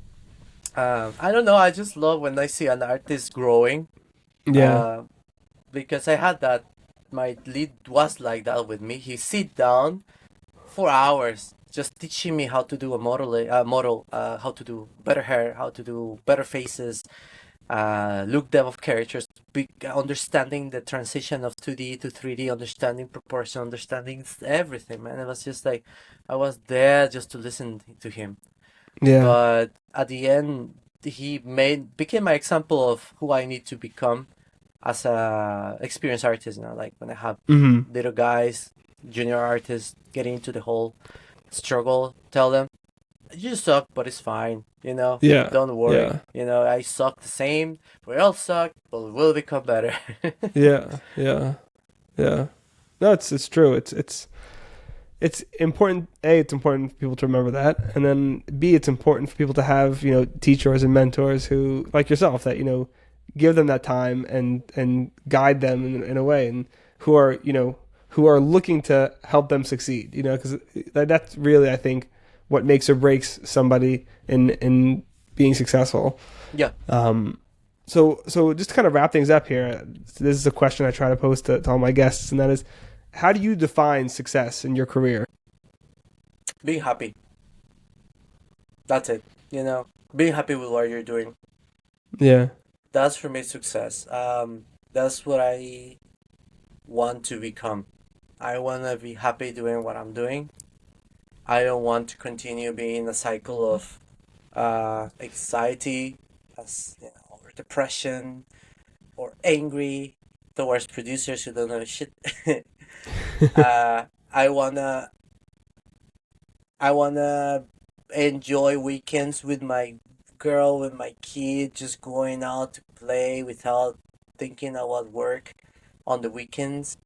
Speaker 1: I don't know. I just love when I see an artist growing.
Speaker 2: Yeah.
Speaker 1: Uh, because I had that. My lead was like that with me. He sit down for hours just teaching me how to do how to do better hair, how to do better faces, look depth of characters, understanding the transition of 2D to 3D, understanding proportion, understanding everything, man. It was just like I was there just to listen to him.
Speaker 2: Yeah.
Speaker 1: But at the end, he became my example of who I need to become as a experienced artist. Like when I have
Speaker 2: Mm-hmm.
Speaker 1: little guys, junior artists getting into the whole struggle, tell them you suck, but it's fine.
Speaker 2: Yeah.
Speaker 1: Don't worry.
Speaker 2: Yeah.
Speaker 1: I suck the same. We all suck, but we'll become better.
Speaker 2: Yeah. Yeah. Yeah. No, it's true. It's important. A, it's important for people to remember that, and then B, it's important for people to have teachers and mentors who, like yourself, that give them that time and guide them in a way, and who are looking to help them succeed. Because that's really, I think, what makes or breaks somebody in being successful.
Speaker 1: Yeah.
Speaker 2: So just to kind of wrap things up here, this is a question I try to pose to all my guests, and that is, how do you define success in your career?
Speaker 1: Being happy. That's it. Being happy with what you're doing.
Speaker 2: Yeah.
Speaker 1: That's for me success. That's what I want to become. I want to be happy doing what I'm doing. I don't want to continue being in a cycle of anxiety, or depression, or angry towards producers who don't know shit. uh, I wanna I wanna enjoy weekends with my girl, with my kid, just going out to play without thinking about work on the weekends.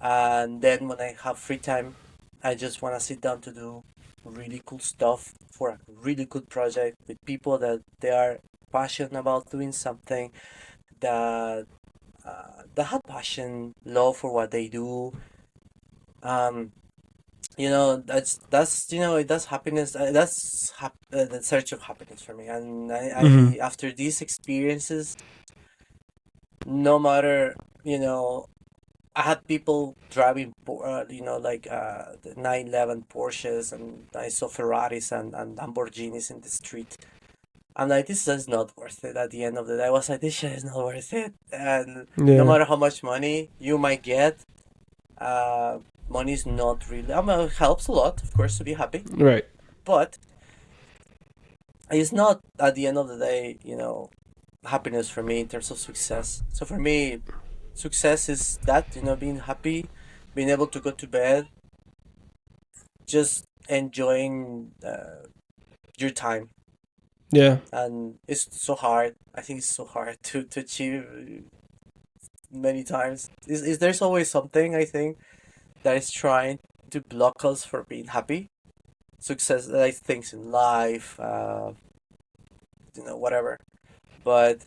Speaker 1: And then when I have free time, I just want to sit down to do really cool stuff for a really good project with people that they are passionate about doing something that that have passion, love for what they do. Um, that's happiness. The search of happiness for me. And
Speaker 2: Mm-hmm.
Speaker 1: I after these experiences, no matter I had people driving, the 911 Porsches, and I saw Ferraris and Lamborghinis in the street. I'm like, this is not worth it. At the end of the day, I was like, this shit is not worth it. And no
Speaker 2: Yeah.
Speaker 1: matter how much money you might get, uh, money is not really. It helps a lot, of course, to be happy,
Speaker 2: Right.
Speaker 1: but it's not at the end of the day, happiness for me in terms of success. So for me, success is that, being happy, being able to go to bed, just enjoying your time.
Speaker 2: Yeah.
Speaker 1: And it's so hard. I think it's so hard to achieve many times. There's always something, I think, that is trying to block us from being happy. Success, like things in life, whatever. But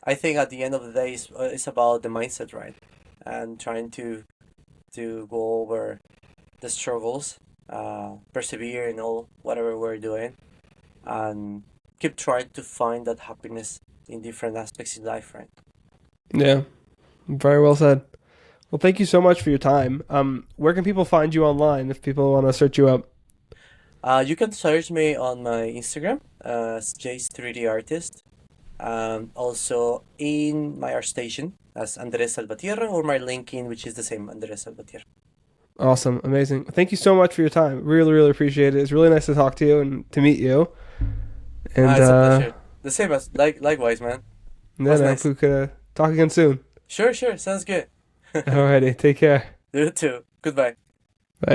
Speaker 1: I think at the end of the day, it's about the mindset, right? And trying to go over the struggles, persevere in all whatever we're doing, and keep trying to find that happiness in different aspects in life, right?
Speaker 2: Yeah. Very well said. Well, thank you so much for your time. Where can people find you online if people want to search you up?
Speaker 1: You can search me on my Instagram as Jace 3D Artist. Also in my art station as Andres Salvatierra, or my LinkedIn, which is the same, Andres Salvatierra.
Speaker 2: Awesome. Amazing. Thank you so much for your time. Really, really appreciate it. It's really nice to talk to you and to meet you. And
Speaker 1: It's a pleasure. The same as likewise, man.
Speaker 2: then
Speaker 1: Was
Speaker 2: I hope
Speaker 1: nice.
Speaker 2: we could talk again soon.
Speaker 1: Sure, sounds good.
Speaker 2: Alrighty. Take care.
Speaker 1: You too. Goodbye.
Speaker 2: Bye.